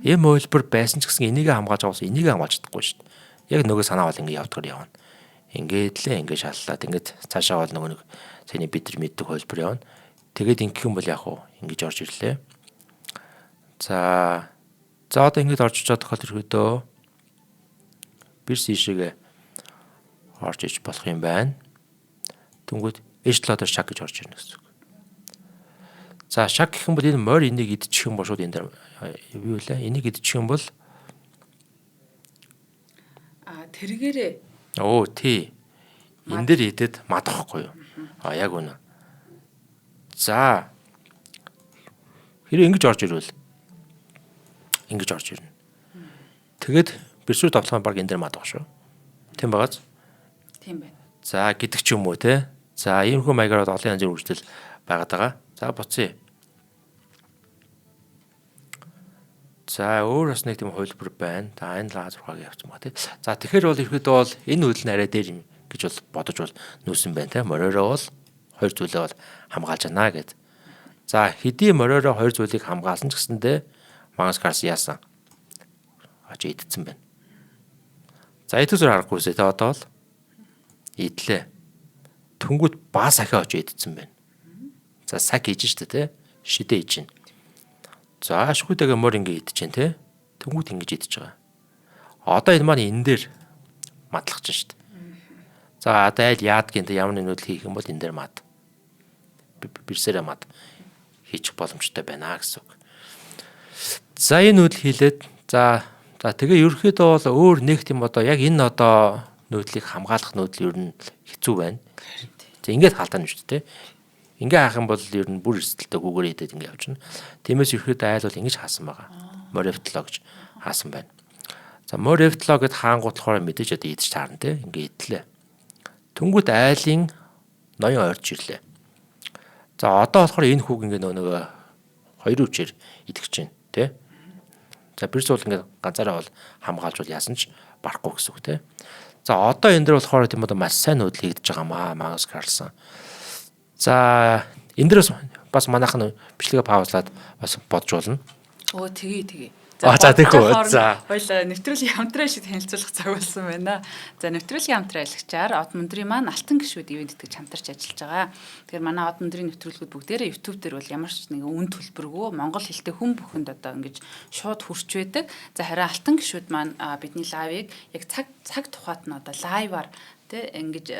Ийм хувилбар байсан ч гэсэн энийг хамгаалж байгаас энийг хамгаалж чадахгүй шүү дээ. Яг нөгөө санаа бол ингэ явдгаар явна. Ингээд лээ ингэ шаллаад ингээд цаашаа бол нөгөө нэг саяны бид нар мэддэг хувилбар явна. Тэгээд ингэх юм бол яах вэ? Ингэж орж ирлээ. За одоо ингэж орж ичээд тохиол ирэхдээ бирс ишигээ орж иж болох юм байна. Тэнгүүд H7-оор шаг гэж орж ирнэ гэсэн үг. За шаг гэх юм бол энэ морь энийг идчих юм бол шууд энэ дээр юу вэ? Энийг идчих юм бол тэргээрээ тий. Энэ дээр идэд мадахгүй юу? Яг үнэ. За хэрэг ингэж орж ирвэл ингэж орж ирнэ. Тэгэд бирсүү давталгаа баг энэ дээр мадах шүү. Тийм байгааз. Тийм байна. За гэдэг ч юм уу те. За иймэрхүү маягаар олон янзын үйлдэл байгаад байгаа. За буцъя. За өөр бас нэг тийм хувилбар байна. За энэ лазерхааг явуулсан ба тий. За тэгэхээр бол ихэд бол энэ үйлдэл нь арай дээр юм гэж бол бодож бол нүүсэн байна те. Мориороо бол хоёр зүйлээ бол хамгаалж байна гэд. За хэдий мориороо хоёр зүйлийг хамгаалсан ч гэсэндээ Magnus Carlsen яасан? Очиж идсэн байна. За идэх зүр харахгүйсээ те одоо бол идлээ. Түнгүүд баа сахиа очиж идсэн байна. За саг хийж штэ те. Шидэ хийж чинь. За ашгүйтэйгээ мөр ингэ идэж чинь те. Тэнгүүд ингэж идэж байгаа. Одоо энэ маань энэ дээр мадлах чинь штэ. За одоо айл яадгийн те ямар нүүдэл хийх юм бол энэ дээр мад. Бирсэрэ мад хийчих боломжтой байна гэсэн үг. За энэ нүүдэл хийлээд за тэгээ ерөнхийдөө бол өөр нэг тийм одоо яг энэ одоо нүүдлийг хамгаалах нүүдэл ер нь хэцүү байна. За ингээд халдаана шүү дээ. Ингээ хаах юм бол ер нь бүр эрсдэлтэй гүүгээр идээд ингээ явчихна. Тиймээс ерөөхдөө айл бол ингэж хаасан байгаа. Моревтлоо гэж хаасан байна. За моревтлоо гэд хаангууд болохоор мэдээж одоо идэж таарна те. Ингээ идлээ. Түнгүүд айлын ноён ойрч ирлээ. За одоо болохоор энэ хүүг ингээ нөгөө хоёр өвчээр идэх чинь те. За бирс бол ингээ ганцаараа бол хамгаалж бол яасан ч барахгүй гэсэн үг те. За одоо энэ дэр болохоор тийм одоо маш сайн нүүдэл хийгдэж байгаа Магнус Карлсон. За энэ дээрээс бас манайхан бичлэгээ паузлаад бас бодж болно. Өө тгий. За тэгэхгүй. За хоёул нэвтрүүлгийн хамтраа шиг танилцуулах цаг болсон байна. За нэвтрүүлгийн хамтраа аялагчаар Од мөндрийн маань Алтан гишүүд ивент итгэж хамтарч ажиллаж байгаа. Тэгэхээр манай Од мөндрийн нэвтрүүлгүүд бүгдээрээ YouTube дээр бол ямар ч нэг үн төлбөргүй монгол хэлтэй хүн бүхэнд одоо ингэж шууд хүрч байдаг. За харин Алтан гишүүд маань бидний лайвыг яг цаг тухайд нь одоо лайваар ингэж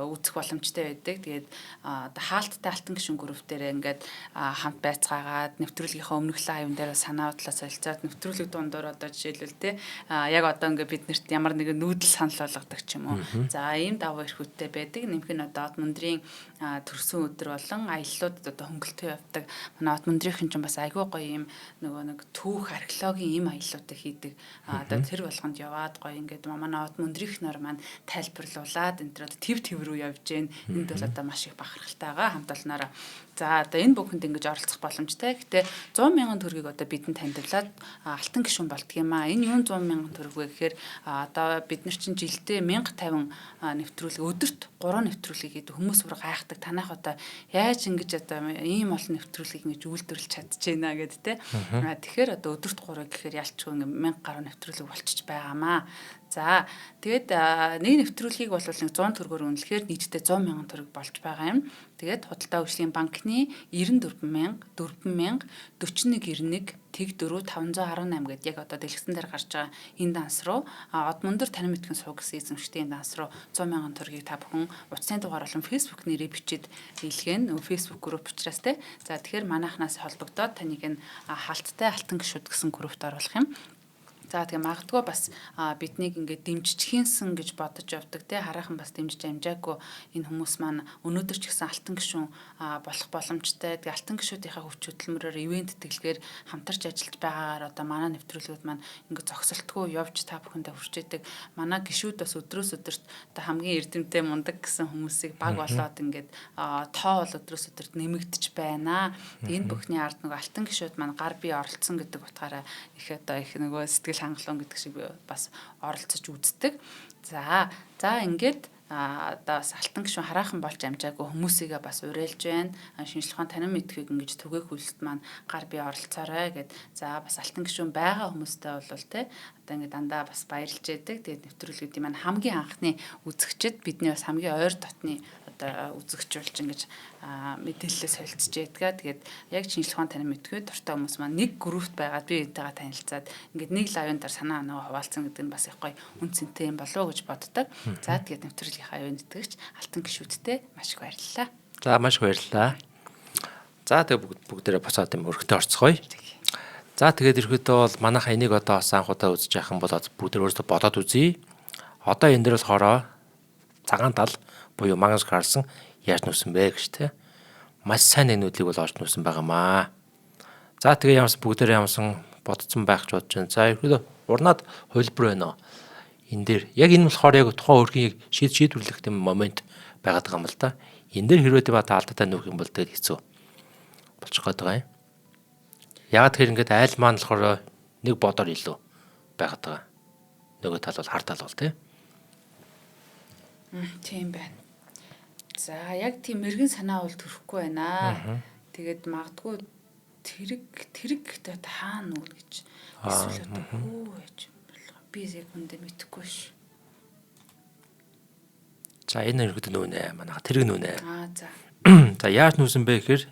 үзэх боломжтой байдаг. Тэгээд одоо хаалттай Алтан гишүүн групп дээр ингээд хамт байцгаагаад нэвтрүүлгийнхаа өмнөх лайвн дээр санаа бодлоо солилцоод нэвтрүүлэг дундуур одоо жишээлбэл яг одоо ингээд биднэрт ямар нэгэн нүүдэл санал болгодог ч юм уу. За ийм даваа эрхүүдтэй байдаг. Нэмэх нь одоо Од мөндрийн төрсөн өдөр болон аяллууд одоо хөнгөлтөө явдаг. Манай Од мөндрийнхэн ч бас айгүй гоё ийм нөгөө нэг түүх археологийн ийм аяллуудыг хийдэг. Одоо тэр болгонд яваад гоё ингээд манай Од мөндрийнхнэр маань тайлбарлуулаад энэ төр одоо төв рүү явж гэн. Энд бол одоо маш их бахархалтай байгаа хамт олноороо. За одоо энэ бүхэнд ингэж оролцох боломжтой. Гэтэ 100 мянган төгрөгийг одоо бидэнд танилцуулаад Алтан гишүүн болдго юм аа. Энэ юун 100 мянган төгрөг вэ гэхээр одоо бид нар чинь жилдээ 1050 нэвтрүүлэг өдөрт 3 нэвтрүүлгийг хийдэг. Хүмүүс бүр гайхдаг. Танайх одоо яаж ингэж одоо ийм олон нэвтрүүлгийг ингэж үйлдвэрлэж чадчихэйна гэд тэ. Тэгэхээр одоо өдөрт 3 гэхээр ялчгүй 1000 гаруй нэвтрүүлэг болчихж байгаамаа. За тэгээд нэг нэвтрүүлгийг бол 100 төгрөгөөр үнэлэхээр нийтдээ 100 мянган төгрөг болж байгаа юм. Тэгээд худалдаа үйлчлийн банкны 94,000 4,000 4191 тэг 4518 гэдэг яг одоо дэлгэцэн дээр гарч байгаа энэ данс руу Од мөндөр танин мэдхэн сууг гэсэн эзэмшигчдийн данс руу 100 мянган төгрөгийг та бүхэн утасны дугаар болон Facebook нэрээ бичиж илгээн Facebook групп учраас те. За тэгэхээр манайхнаас холбогдоод таныг энэ халттай Алтан гишүүд гэсэн группт оруулах юм. За тэгээ магадгүй бас биднийг ингээд дэмжчихийнсэн гэж бодож явдаг те хараахан бас дэмжиж амжаагүй энэ хүмүүс маань өнөөдөр ч гэсэн Алтан гишүүн болох боломжтой. Тэгээ Алтан гишүүдийнхээ хүч хөдөлмөрөөр ивент тэтгэлгээр хамтарч ажиллаж байгаагаар одоо манай нэвтрүүлгүүд маань ингээд зогсолтгүй явж та бүхэндээ хүрч идэг. Манай гишүүд бас өдрөөс өдөрт одоо хамгийн эрдэмтэй мундаг гэсэн хүмүүсийг баг болоод ингээд тоо бол өдрөөс өдөрт нэмэгдэж байна. Энэ бүхний ард нөгөө Алтан гишүүд маань гар бие оролцсон гэдэг утгаараа их одоо их нөгөө сэтгэл хангалуун гэдэг шиг бас оролцож үздэг. За ингээд одоо бас Алтан гишүүн хараахан болж амжаагүй хүмүүсийгээ бас уриалж байна. Шинжлэх ухааны танин мэдхийг ингэж түгээх үйлсэд маань гар бие оролцоорой гэд. За бас Алтан гишүүн байгаа хүмүүстэй бол те одоо ингэ дандаа бас баярлж яадаг. Тэгээд нэвтрүүлгүүдийн маань хамгийн анхны үзэгчд бидний бас хамгийн ойр дотны одоо үзэгч болж ингэж мэдээлэлээ солилцож ядгаа. Тэгээд яг шинжлэх ухааны танин мэдхүйд дуртай хүмүүс маань нэг группт байгаад би энтэйгээ танилцаад ингээд нэг лайвын дээр санаа оноо хуваалцсан гэдэг нь бас их гоё үнцэнтэй юм болов уу гэж боддог. За тэгээд нэвтрүүлгийнхаа ивент итгэгч Алтан гишүүдтэй маш их баярлалаа. За маш их баярлалаа. За тэгээд бүгдээрээ босоод юм өргөтө орцгоё. За тэгээд ерөөдөө бол манайхаа энийг одоо бас анхудаа үзэж яхах юм бол бүгдээр өөрсдөө бодоод үзье. Одоо энэ дээр бол хороо цагаан тал буюу Магнус Карлсон яаж нүүсэн бэ гэж те. Маш сайн нүүдлийг бол олж нүүсэн байгаамаа. За тэгээ ямарсан бүгдээрээ ямарсан бодсон байх ч бодож байна. За ерөөдөө урнаад хөлбөр байна. Энэ дээр яг энэ болохоор яг тухайн өрхийг шийдвэрлэх гэм момент байгаад байгаа юм л да. Энэ дээр хэрвээ та алдаатай нүүх юм бол тэгээд хэцүү болчих гээд байгаа юм. Яг тэр ингээд айл маань болохоор нэг бодоор илүү байгаад байгаа. Нөгөө тал бол хар тал бол тий. Тийм байна. За яг тийм мэрэгэн санаа бол төрөхгүй байна. Тэгээд магадгүй тэрэг гэдэг таана нүг гэж эсвэл одоо хөө гэж би яг үндэ мэдэхгүй ш. За энэ нэрхэд нүүнэ манайха тэрэг нүүнэ. За. За яаж нүүсэн бэ гэхээр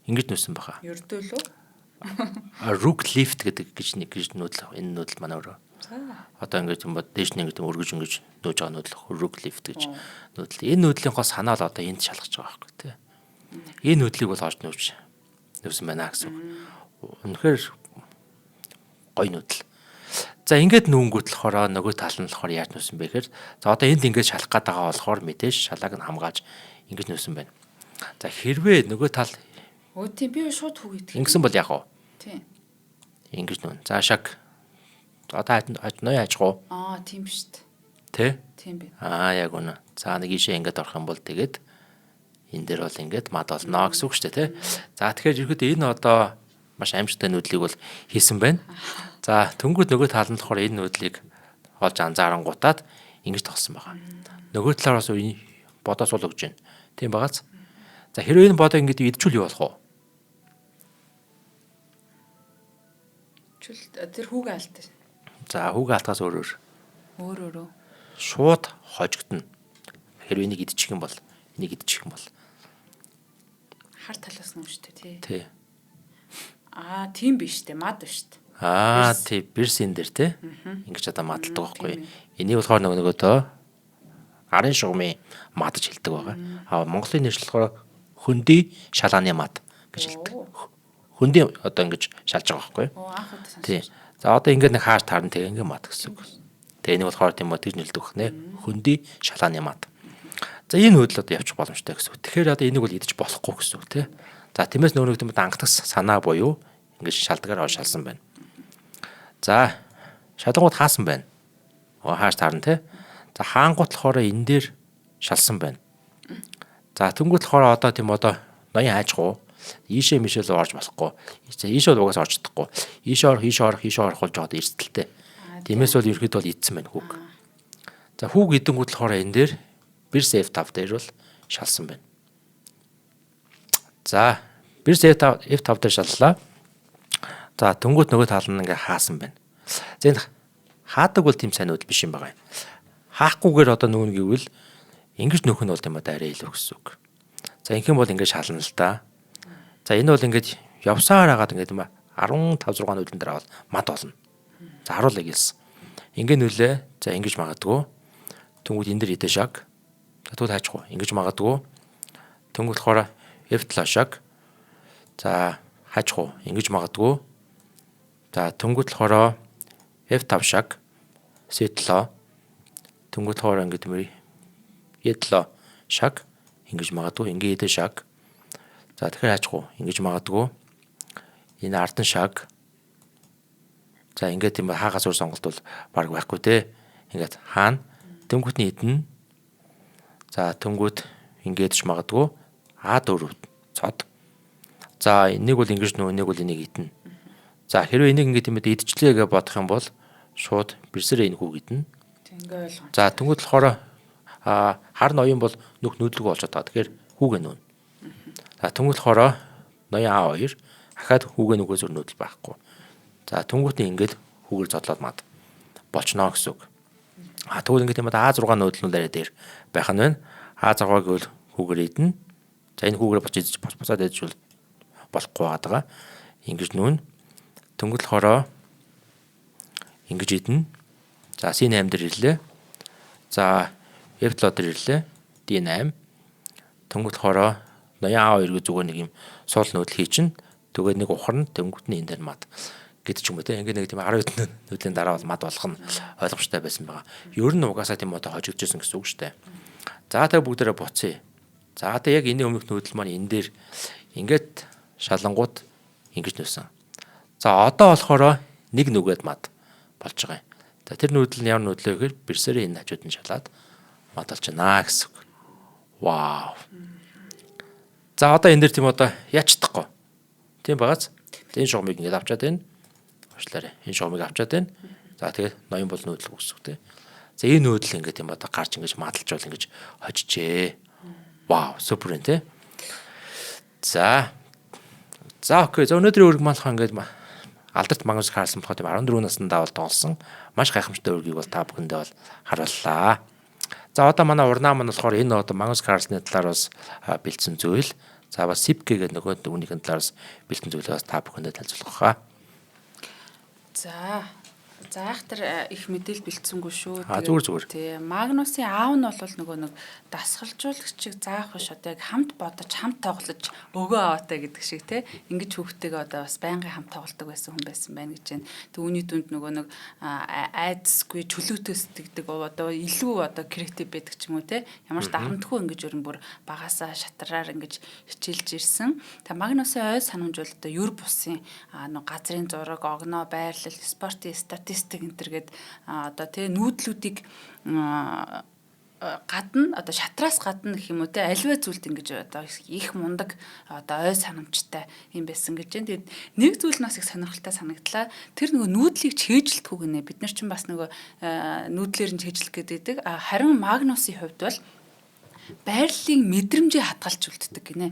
ингэж нүүсэн байгаа. Ердөөлөө. Rook lift гэдэг гэж нэг гэж нүүдэл энэ нүүдэл манай өөрөө. За. Одоо ингэж юм бод дээш нэг өргөж ингэж нүүж байгаа нүүдэл rook lift гэж нүүдэл. Энэ нүүдлийн гол санаа л одоо энд шалгаж байгаа байхгүй тий. Энэ нүүдлийг бол орж нүүсэн байна гэсэн үг. Үнэхээр гоё нүүдэл. За ингээд нүүнгүүт болохоор нөгөө тал нь болохоор яаж нүүсэн бэ гэхээр за одоо энд ингээд шалах гээд байгаа болохоор мэдээж шалааг нь хамгааж ингэж нүүсэн байна. За хэрвээ нөгөө тал Өө тийм би шууд хүүгээд. ингэсэн бол яах вэ? Тийм. Ингэж нүүн. За шаг одоо ноён ажгүй. Тийм шүү дээ. Тэ? Тийм би. Яг үнэ. За нэг ийшээ ингээд орох юм бол тэгээд энэ дээр бол ингээд мад болно гэсэн үг шүү дээ, тэ? За тэгэхээр ерөөдөө энэ одоо маш аимшигтай нүүдлийг бол хийсэн байна. За тэнгууд нөгөө тал нь болохоор энэ нүүдлийг олж анзаарангуудаад ингэж тогсон байгаа. Нөгөө талаар бас бодос бол өгж байна. Тийм багааз. За хэрвээ энэ бодоо ингэж идчихвэл юу болох вэ? Тэр хүүгээ алдсан. За хүүгээ алдахаас өөрөөр Өөрөөрөө. шууд хожигдно. Хэрвээ энийг идчих юм бол Хар талаас нь шүү дээ тий. тий. Тийм биш дээ. Мад биш дээ. Тий бирсийн дээр тий. Ингэж одоо мадалдаг байхгүй. Энийг болохоор нөгөөдөө арын шугамын мадж хэлдэг байгаа. Монголын нэршил болохоор хөндөй шалааны мад гэж хэлдэг. Хөндөй одоо ингэж шалж байгаа байхгүй. Анх удаа сонссон. Тий. За одоо ингээд нэг хааш таарна тэгээ ингээд мад гэсэн үг. Тэгээ энийг болохоор тийм үү гэж нэлдэг байна. Хөндөй шалааны мад. За энэ нүүдэл одоо явчих боломжтой гэсэн үг. Тэгэхээр одоо энийг бол идэж болохгүй гэсэн үг тий. За тиймээс нөгөө нэг ангатгс санаа буюу ингэж шалдгаар шалсан байна. За шалангууд хаасан байна. Хааш таарна тий. За хаангууд болохоор энэ дээр шалсан байна. За тэнгууд болохоор одоо тийм одоо ноён хайжгүй ийшээ мишэл орж болохгүй. Ийшээ бол угаас орж чадахгүй. Ийшээ орох болж байгаа эрсдэлтэй. Тиймээс бол ерөөд бол идсэн байна хүүг. За хүүг идэнгүүд болохоор энэ дээр бирс F5 дээр бол шалсан байна. За бирс F5 дээр шаллаа. За тэнгууд нөгөө тал нь ингээ хаасан байна. За энэ хаадаг бол тийм сайн нүүдэл биш юм байна. Хаахгүйгээр одоо нүүн гэвэл ингэж нөхөн бол тийм одоо арай илүү гэсэн үг. За инхэн бол ингэ шална л да. За энэ бол ингэж явсаар хагаад ингэ тийм 15 6 нүүдэн дээр бол мад болно. За харуулъя гэлсэн. Ингэ нүүлээ. За ингэж магадгүй. Тэнгүүд энэ дэр идэ шаг. Тэгвэл хайчихгүй. Ингэж магадгүй. Тэнгүүд болохоор F7 шаг. За хайчихгүй. Ингэж магадгүй. За тэнгүүд болохоор F5 шаг. C7. Тэнгүүд болохоор ингэ тийм E7 шаг. Ингэж магадгүй. Ингэ идэ шаг. За тэгэхээр хайчихгүй. Ингэж магадгүй. Энэ ардын шаг. За ингээд тийм хаагаас өөр сонголт бол баг байхгүй те. Ингээд хаана тэнгүүдний эдэн. За тэнгүүд ингээд ч магадгүй А4 цод. За энийг бол ингэж нөө энийг бол энийг идэнэ. За хэрвээ энийг ингээд юм идчихлээ гэж бодох юм бол шууд бэрсэрээ энэ хүүг идэнэ. Ингээ ойлгоо. За тэнгүүд болохоор хар ноён бол нүүдлэг болж байгаа. Тэгэхээр хүүгээ нүүн. За тэнгүүд болохоор ноён А2 ахаад хүүгээ нүгөө зөр нүүдэл байхгүй. За тэнгүүтний ингээд хүүгээр зодлоод мад болчихно гэсэн үг. Тэгвэл ингээд юм А6 нүүдлнүүдээр дээр байх нь байна. А6 гэвэл хүүгээр идэнэ. За энэ хүүгээр буцаад идэж болохгүй байгаа. Ингэж нүүн. Тэнгүүд болохоор ингэж идэнэ. За C8 дээр ирлээ. За F7 дээр ирлээ. D8. Тэнгүүд болохоор ноён А2 зүгээр нэг юм суул нүүдэл хийчин. Тэгээд нэг ухарна тэнгүүдний энэ дээр мад гэдэг ч юм уу те. Ингээ нэг тийм 10 нүүдлийн дараа бол мад болох нь ойлгомжтой байсан байгаа. Ер нь угаасаа тийм одоо хожигдчихсэн гэсэн үг шүү дээ. За тэгээ бүгдээрээ буцъя. За тэгээ яг энэ өмнөх нүүдэл маань энэ дээр ингээд шалангууд ингэж нөөсөн. За одоо болохоор нэг нүгэд мад болж байгаа юм. За тэр нүүдэл нь ямар нүүдэл вэ гэхээр бэрсэрээ энэ хажууд нь шалаад мад болж байна гэсэн үг. Вау. За одоо энэ дээр тийм одоо яач чадахгүй. Тийм багаз. Энэ шугамыг ингээд авчаад байна. Уучлаарай. Энэ шугамыг авчаад байна. За тэгээд ноён бол нүүдэл үүсэх тий. За энэ нүүдэл ингээд юм одоо гарч ингэж мадалж бол ингэж хожижээ. Вау, супер тий. За окей. За өнөөдрийн үрг маань ингээд Алдарт Магнус Карлсон болохоор 14 наснда бол тоглосон. Маш гайхамшигтай үргийг бол та бүхэндээ бол харууллаа. За одоо манай урнаа маань болохоор энэ одоо Магнус Карлсны талаар бас бэлдсэн зүйл. За бас Сипке гэх нөгөө үүнийхэн талаас бэлтгэн зүйлээ бас та бүхэндээ танилцуулах хаа. За айхтар их мэдээлэл бэлдсэнгүй шүү. Зүгээр. Тий, Магнусын аав нь бол нөгөө нэг дасгалжуулагчийг заах биш одоо яг хамт бодож, хамт тоглож өгөө аваатай гэдэг шиг тий. Ингэж хүүхдтэйгээ одоо бас байнгын хамт тоглодог байсан хүн байсан байна гэж байна. Тэг үүний дүнд нөгөө нэг айдсгүй чөлөөтэй сэтгэдэг одоо илүү одоо креатив байдаг ч юм уу тий. Ямар ч дарамтгүй ингэж өрн бүр багасаа шатраар ингэж хичээлж ирсэн. Тэг Магнусын ой санамж бол одоо юр бусын газрын зураг, огноо, байрлал, спортын статистик энтергээд одоо тий нүүдлүүдийг гадна одоо шатраас гадна гэх юм уу те аливаа зүйлд ингэж одоо их мундаг одоо ой санамжтай юм байсан гэж байна. Тэгээд нэг зүйл нас их сонирхолтой санагдлаа. Тэр нөгөө нүүдлийг чэйжилтгүү гинэ. Бид нар ч бас нөгөө нүүдлэр нь чэйжлэх гэдэг. Харин Магнусын хувьд бол байрлалын мэдрэмжээ хадгалж үлддэг гинэ.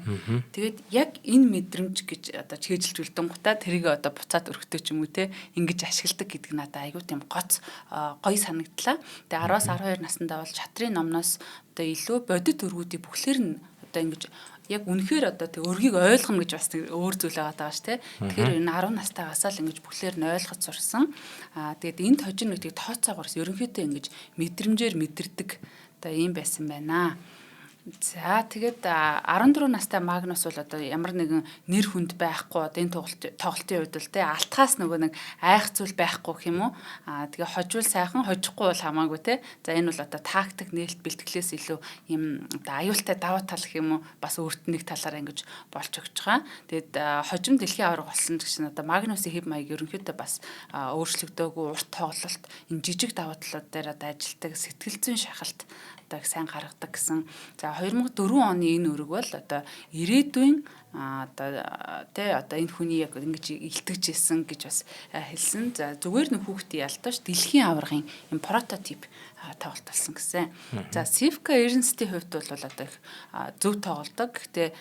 Тэгээд яг энэ мэдрэмж гэж одоо чийжилж үлдэн гутаа тэрийг одоо буцаад өрхтөө ч юм уу те ингэж ашигладаг гэдэг надад айгүй тийм гоц гоё санагдлаа. Тэгээд 10-аас 12 наснда бол шатрын номноос одоо илүү бодит өргүүдийг бүхлээр нь одоо ингэж яг үнэхээр одоо тэг өргийг ойлгоно гэж бас өөр зүйл байгаа ш тэ. Тэгэхээр энэ 10 настайгаас л ингэж бүхлээр нь ойлгож сурсан. Тэгээд энд хожигнуудыг тооцоогоорс ерөнхийдөө ингэж мэдрэмжээр мэдэрдэг одоо ийм байсан байна. За тэгээд 14 настай Магнус бол одоо ямар нэгэн нэр хүнд байхгүй одоо энэ тоглолтын үед бол те алтхаас нөгөө нэг айх зүйл байхгүй гэх юм уу. Тэгээ хожвол сайхан, хожихгүй бол хамаагүй те. За энэ бол одоо тактик нээлт бэлтгэлээс илүү юм одоо аюултай даваа тал гэх юм уу бас өөрт нэг талаараа ингэж болж өгч байгаа. Тэгээд хожим дэлхийн аварга болсон гэж одоо Магнусын хэв маяг ерөнхийдөө бас өөрчлөгдөөгүй урт тоглолт энэ жижиг даваа талууд дээр одоо ажилтдаг сэтгэл зүйн шахалт одоо сайн гаргадаг гэсэн. За 2004 оны энэ өрөг бол одоо ирээдүйн одоо энэ хүний яг ингэж илтгэж ирсэн гэж бас хэлсэн. За зүгээр нэг хүүхдийн ялтаач дэлхийн аваргын юм прототип тоглолт болсон гэсэн. За Сивка Эрнстийн хувьд бол одоо их зөв тоглодог. Гэтэ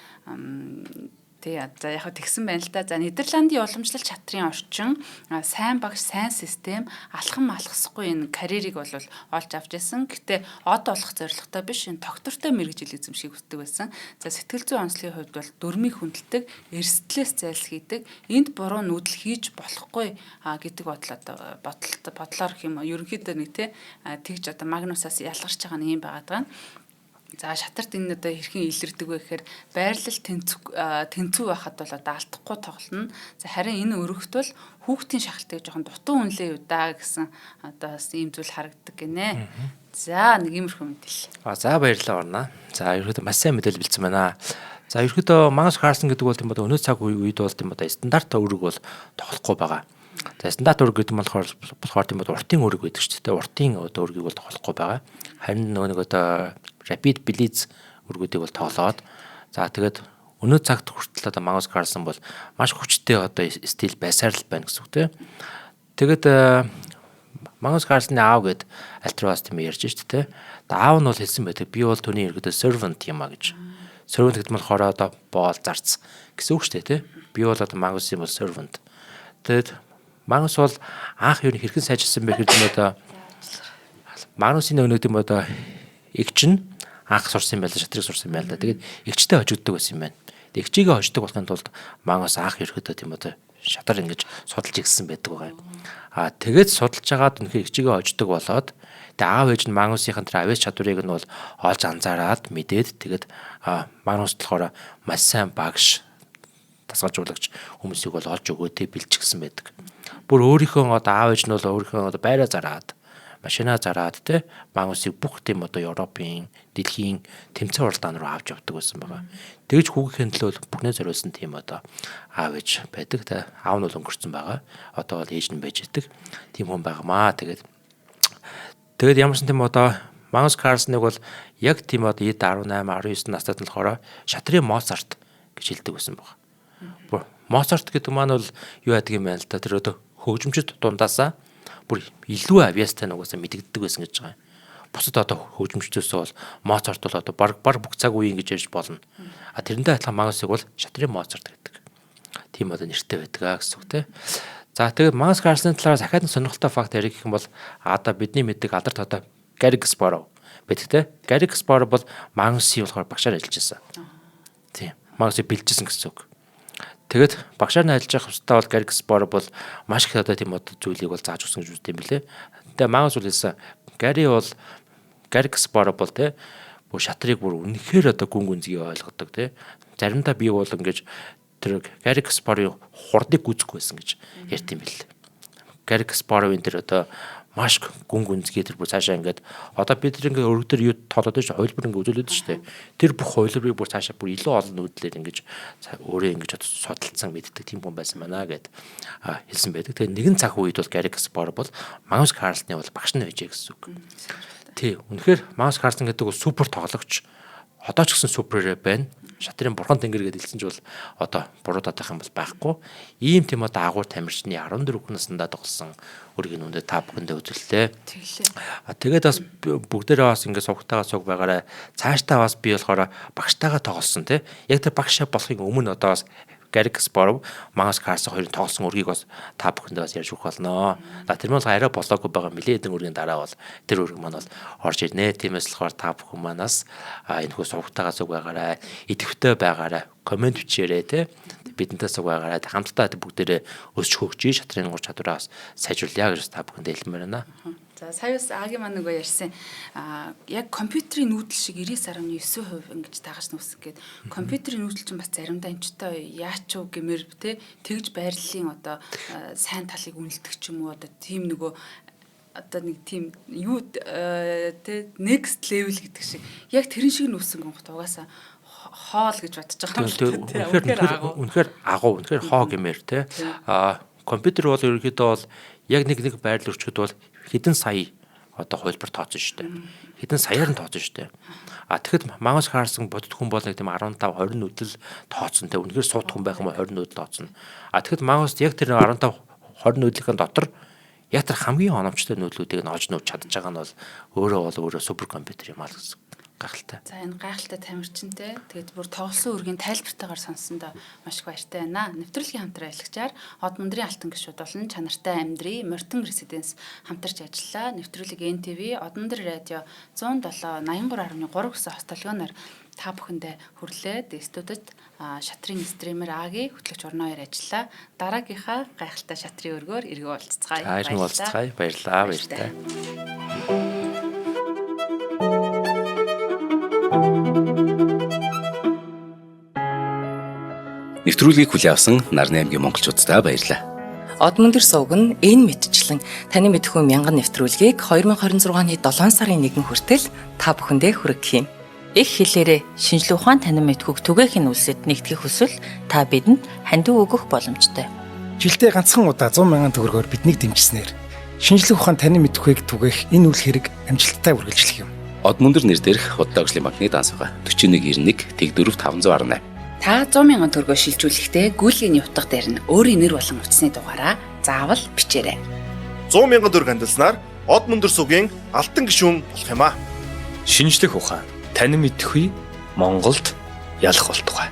за яг тэгсэн байна л да. За Нидерландын уламжлалт чатрын орчин сайн багш, сайн систем, алхам алхасгүй энэ карьерийг бол олж авч байсан. Гэтэ од болох зорилготой биш энэ доктортой мэргэжил эзэмших хүсдэг байсан. За сэтгэл зүйн онцлогийн хувьд бол дөрмийг хүндэлдэг, эрсдлээс зайлсхийдэг, энд буруу нүүдэл хийж болохгүй гэдэг бодлоор гэх юм ерөнхийдөө нэг тэгж одоо Магнусаас ялгарч байгаа нь юм байгаад байгаа. За шатарт энэ одоо хэрхэн илэрдэг вэ гэхээр байрлал тэнцүү байхад бол одоо алдахгүй тоглоно. За харин энэ өргөхт бол хүүхдийн шахалтыг жоохон дутуу үнэлээ юу даа гэсэн одоо ийм зүйл харагддаг гинэ. За нэг иймэрхүү мэдээлэл. За баярлалаа орно. За ерөөдөө маш сайн мэдээлэл бэлдсэн байна. За ерөөдөө Магнус Карлсон гэдэг бол тийм одоо өнөө цаг үед бол тийм одоо стандарт өрөг бол тоглохгүй байгаа. За стандарт өрөг гэдэг нь болохоор тийм одоо уртын өрөг байдаг ч тийм уртын одоо өргийг бол тоглохгүй байгаа. Харин нөгөө нэг одоо Rapid Blitz өргүүдийг бол тоглоод за тэгээд өнөө цагт хүртэл одоо Магнус Карлсон бол маш хүчтэй одоо стил байсаар л байна гэсэн үг тийм. Тэгээд Магнус Карлсны аав гэд альтруас тийм ярьж шүү дээ. Аав нь бол хэлсэн байдаг. Би бол түүний ерөөдөө servant юм а гэж. Servant гэдэг нь болохоор одоо боол зарц гэсэн үг шүү дээ тийм. Би бол одоо Магнусын бол servant. Тэгээд Магнус бол анх юу хэрхэн сайжилсан бэ гэхээр одоо Магнусын нөгөө тийм одоо эгч нь анх сурсан юм байл, шатрыг сурсан юм байл да. Тэгээд эгчтэй хожигддаг байсан юм байна. Эгчийгээ хожигддаг болохын тулд Магнус анх ерөөдөө тийм одоо шатар ингэж судалж игсэн байдаг байгаа. Тэгээд судалж агаад үнэхээр эгчийгээ хожигддаг болоод тэгээд аав ээж нь Магнусийн тэр авиас чадварыг нь бол олж анзаараад мэдээд тэгээд Магнус болохоор маш сайн багш дасгалжуулагч хүмүүсийг бол олж өгөөтэй бэлчгсэн байдаг. Бүр өөрийнхөө одоо аав ээж нь бол өөрийнхөө одоо байраа зараад машина зараад те Магнусыг бүх тийм одоо Европын дэлхийн тэмцээн уралдаан руу авч явдаг байсан байгаа. Тэгж хүүгийн төлөө бүхнээ зориулсан тийм одоо аав ээж байдаг. Тэ аав нь бол өнгөрцөн байгаа. Одоо бол ээж нь байж идэг. Тийм хүн байгаамаа. Тэгээд ямарсан тийм одоо Магнус Карлсныг бол яг тийм одоо 18 19 настайд нь болохоор шатрын Моцарт гэж хэлдэг байсан байгаа. Моцарт гэдэг маань бол юу яадаг юм байна л да. Тэр одоо хөгжимчд дундаасаа бүр илүү авиастай нугасаа мэдэгддэг байсан гэж байгаа юм. Бусад одоо хөгжимчдөөсөө бол Моцарт бол одоо баг бүх цаг үеийн гэж ярьж болно. Тэрэндээ адилхан Магнусыг бол шатрын Моцарт гэдэг. Тийм одоо нэртэй байдаг гэсэн үг тийм. За тэгээд Магнус Карлсны талаар дахиад сонирхолтой факт ярих гэх юм бол одоо бидний мэддэг алдарт одоо Гарри Каспаров байдаг тийм. Гарри Каспаров бол Магнусын болохоор багшаар ажиллаж байсан. Тийм. Магнусыг бэлжсэн гэсэн үг. Тэгэд багшаар нь ажиллаж явах хэвээр бол Гарик Каспаров бол маш их одоо тийм одоо зүйлийг бол зааж өгсөн гэж үздэг юм билээ. Тэгээ Магнус бол хэлсэн Гарик Каспаров бол те бүр шатрыг бүр үнэхээр одоо гүн гүнзгий ойлгодог те. Заримдаа би бол ингэж тэр Гарик Каспаровын хурдыг гүзэхгүй байсан гэж ярьд юм билээ. Гарик Каспаровын тэр одоо маш гүн гүнзгий тэр бүр цаашаа ингээд одоо бид нэг өргөдөр юу тоолоод байж хувилбар ингээд үзүүлээд шүү дээ. Тэр бүх хувилбарыг бүр цаашаа бүр илүү олон нүдлээр ингээд өөрөө ингээд судалсан мэддэг тийм хүн байсан байна гэд хэлсэн байдаг. Тэгээ нэгэн цаг үед бол Гарик Каспаров бол Магнус Карлсны бол багш нь байжээ гэсэн үг. Тий, үнэхээр Магнус Карлсон гэдэг бол супер тоглогч. Одоо ч гэсэн суперээ байна. Шатрын бурхан тэнгэр гэдээ хэлсэн ч бол одоо буруудаад байх юм бол байхгүй. Ийм тийм одоо агуур тамирчны 14 хүн наснда тоглосон үргийн үндэ та бүхэндээ үзүүллээ. Тэгээд бас бүгдээрээ бас ингээд сувгтайгаа цуг байгаарай. Цаашдаа бас би болохоор багштайгаа тоглосон тий. Яг тэр багшаа болохын өмнө одоо бас Гарик Каспаров, Магнус Карлсон хоёрын тоглосон үргийг бас та бүхэндээ бас ярьж өгөх болно. Тэр нь бол арай болоогүй байгаа нэлээд хэдэн үргийн дараа бол тэр үрг маань бол орж ирнэ. Тиймээс болохоор та бүхэн манаас энэ хүү сувгтайгаа цуг байгаарай. Идэвхтэй байгаарай. Комент бичээрэй те. Бидэнтэй цуг байгаарай. Хамтдаа бүгдээрээ өсч хөгжиж шатрын гур чадвараа бас сайжруулъя гэж та бүхэндээ хэлмээр байна. За саяас Агийн маань нөгөө ярьсан яг компьютерийн нүүдэл шиг 99.9% ингэж таагаж нүсэх гээд компьютерийн нүүдэл чинь бас заримдаа эмчтэй яач уу гэмээр те тэгж байрлалын одоо сайн талыг үнэлдэг ч юм уу одоо тийм нөгөө одоо нэг тийм юу те next level гэдэг шиг яг тэрэн шиг нүсэн гонхот угаасаа хоол гэж бодож байгаа юм. Үнэхээр агуу үнэхээр хоо гэмээр те компьютер бол ерөнхийдөө бол яг нэг байрлал өрчгөд бол хэдэн сая одоо хувилбар тооцсон шүү дээ. Хэдэн саяар нь тооцсон шүү дээ. Тэгэхэд Магнус Карлсон бодит хүн бол нэг тийм 15 20 нүдэл тооцсон те. Үнэхээр сууд хүн байх юм 20 нүдэл тооцсон. Тэгэхэд Магнус яг тэр 15 20 нүдлийнхэн дотор яг тэр хамгийн оновчтой нүдлүүдийг нь олж нууж чадж байгаа нь бол өөрөө супер компьютер юм аа гэсэн. Гайхалтай. За энэ гайхалтай тамирчинтэй тэгээд бүр тоглосон үргийн тайлбартаагаар сонссондоо маш их баяртай байна. Нэвтрүүлгийн хамтран ажиллагчаар Од мөндрийн алтан гишүүд болон чанартай амьдрий Мортон Резиденс хамтарч ажиллаа. Нэвтрүүлэг NTV Од мөндөр радио 107 83.3 гэсэн хостолгооноор та бүхэндээ хүрлээд студид шатрын стример Аги хөтлөгч Орноёр ажиллаа. Дараагийнхаа гайхалтай шатрын өргөөр эргөө уулзцгаая. Баярлалаа. Баяртай. Нэвтрүүлгийг хүлээн авсан Нарны аймгийн монголчуудаа баярлалаа. Од мөндөр сувг нь энэ мэдчлэн таны мэдхүй мянган нэвтрүүлгийг 2026 оны 7 сарын 1 хүртэл та бүхэндээ хүргэх юм. Их хэлээрээ шинжлэх ухаан танин мэдхүйг түгээхийн үлсэд нэгтгэх хүсвэл та бидэнд хандив өгөх боломжтой. Жилдээ ганцхан удаа 100,000 төгрөгөөр биднийг дэмжснээр шинжлэх ухаан танин мэдхүйг түгээх энэ үйл хэрэг амжилттай үргэлжлэх юм. Од мөндөр нэр дээрх худалдаа агшлын банкны дансгаа 4191 Тэг 4518. Та 100,000 төгрөгөөр шилжүүлэхдээ гүйлгээний утга дээр нь өөрийн нэр болон утасны дугаараа заавал бичээрэй. 100,000 төгрөг хандалснаар Од мөндөр сувгийн алтан гишүүн болох юм а. Шинжлэх ухаан танин мэдхгүй Монголд ялах болтугай.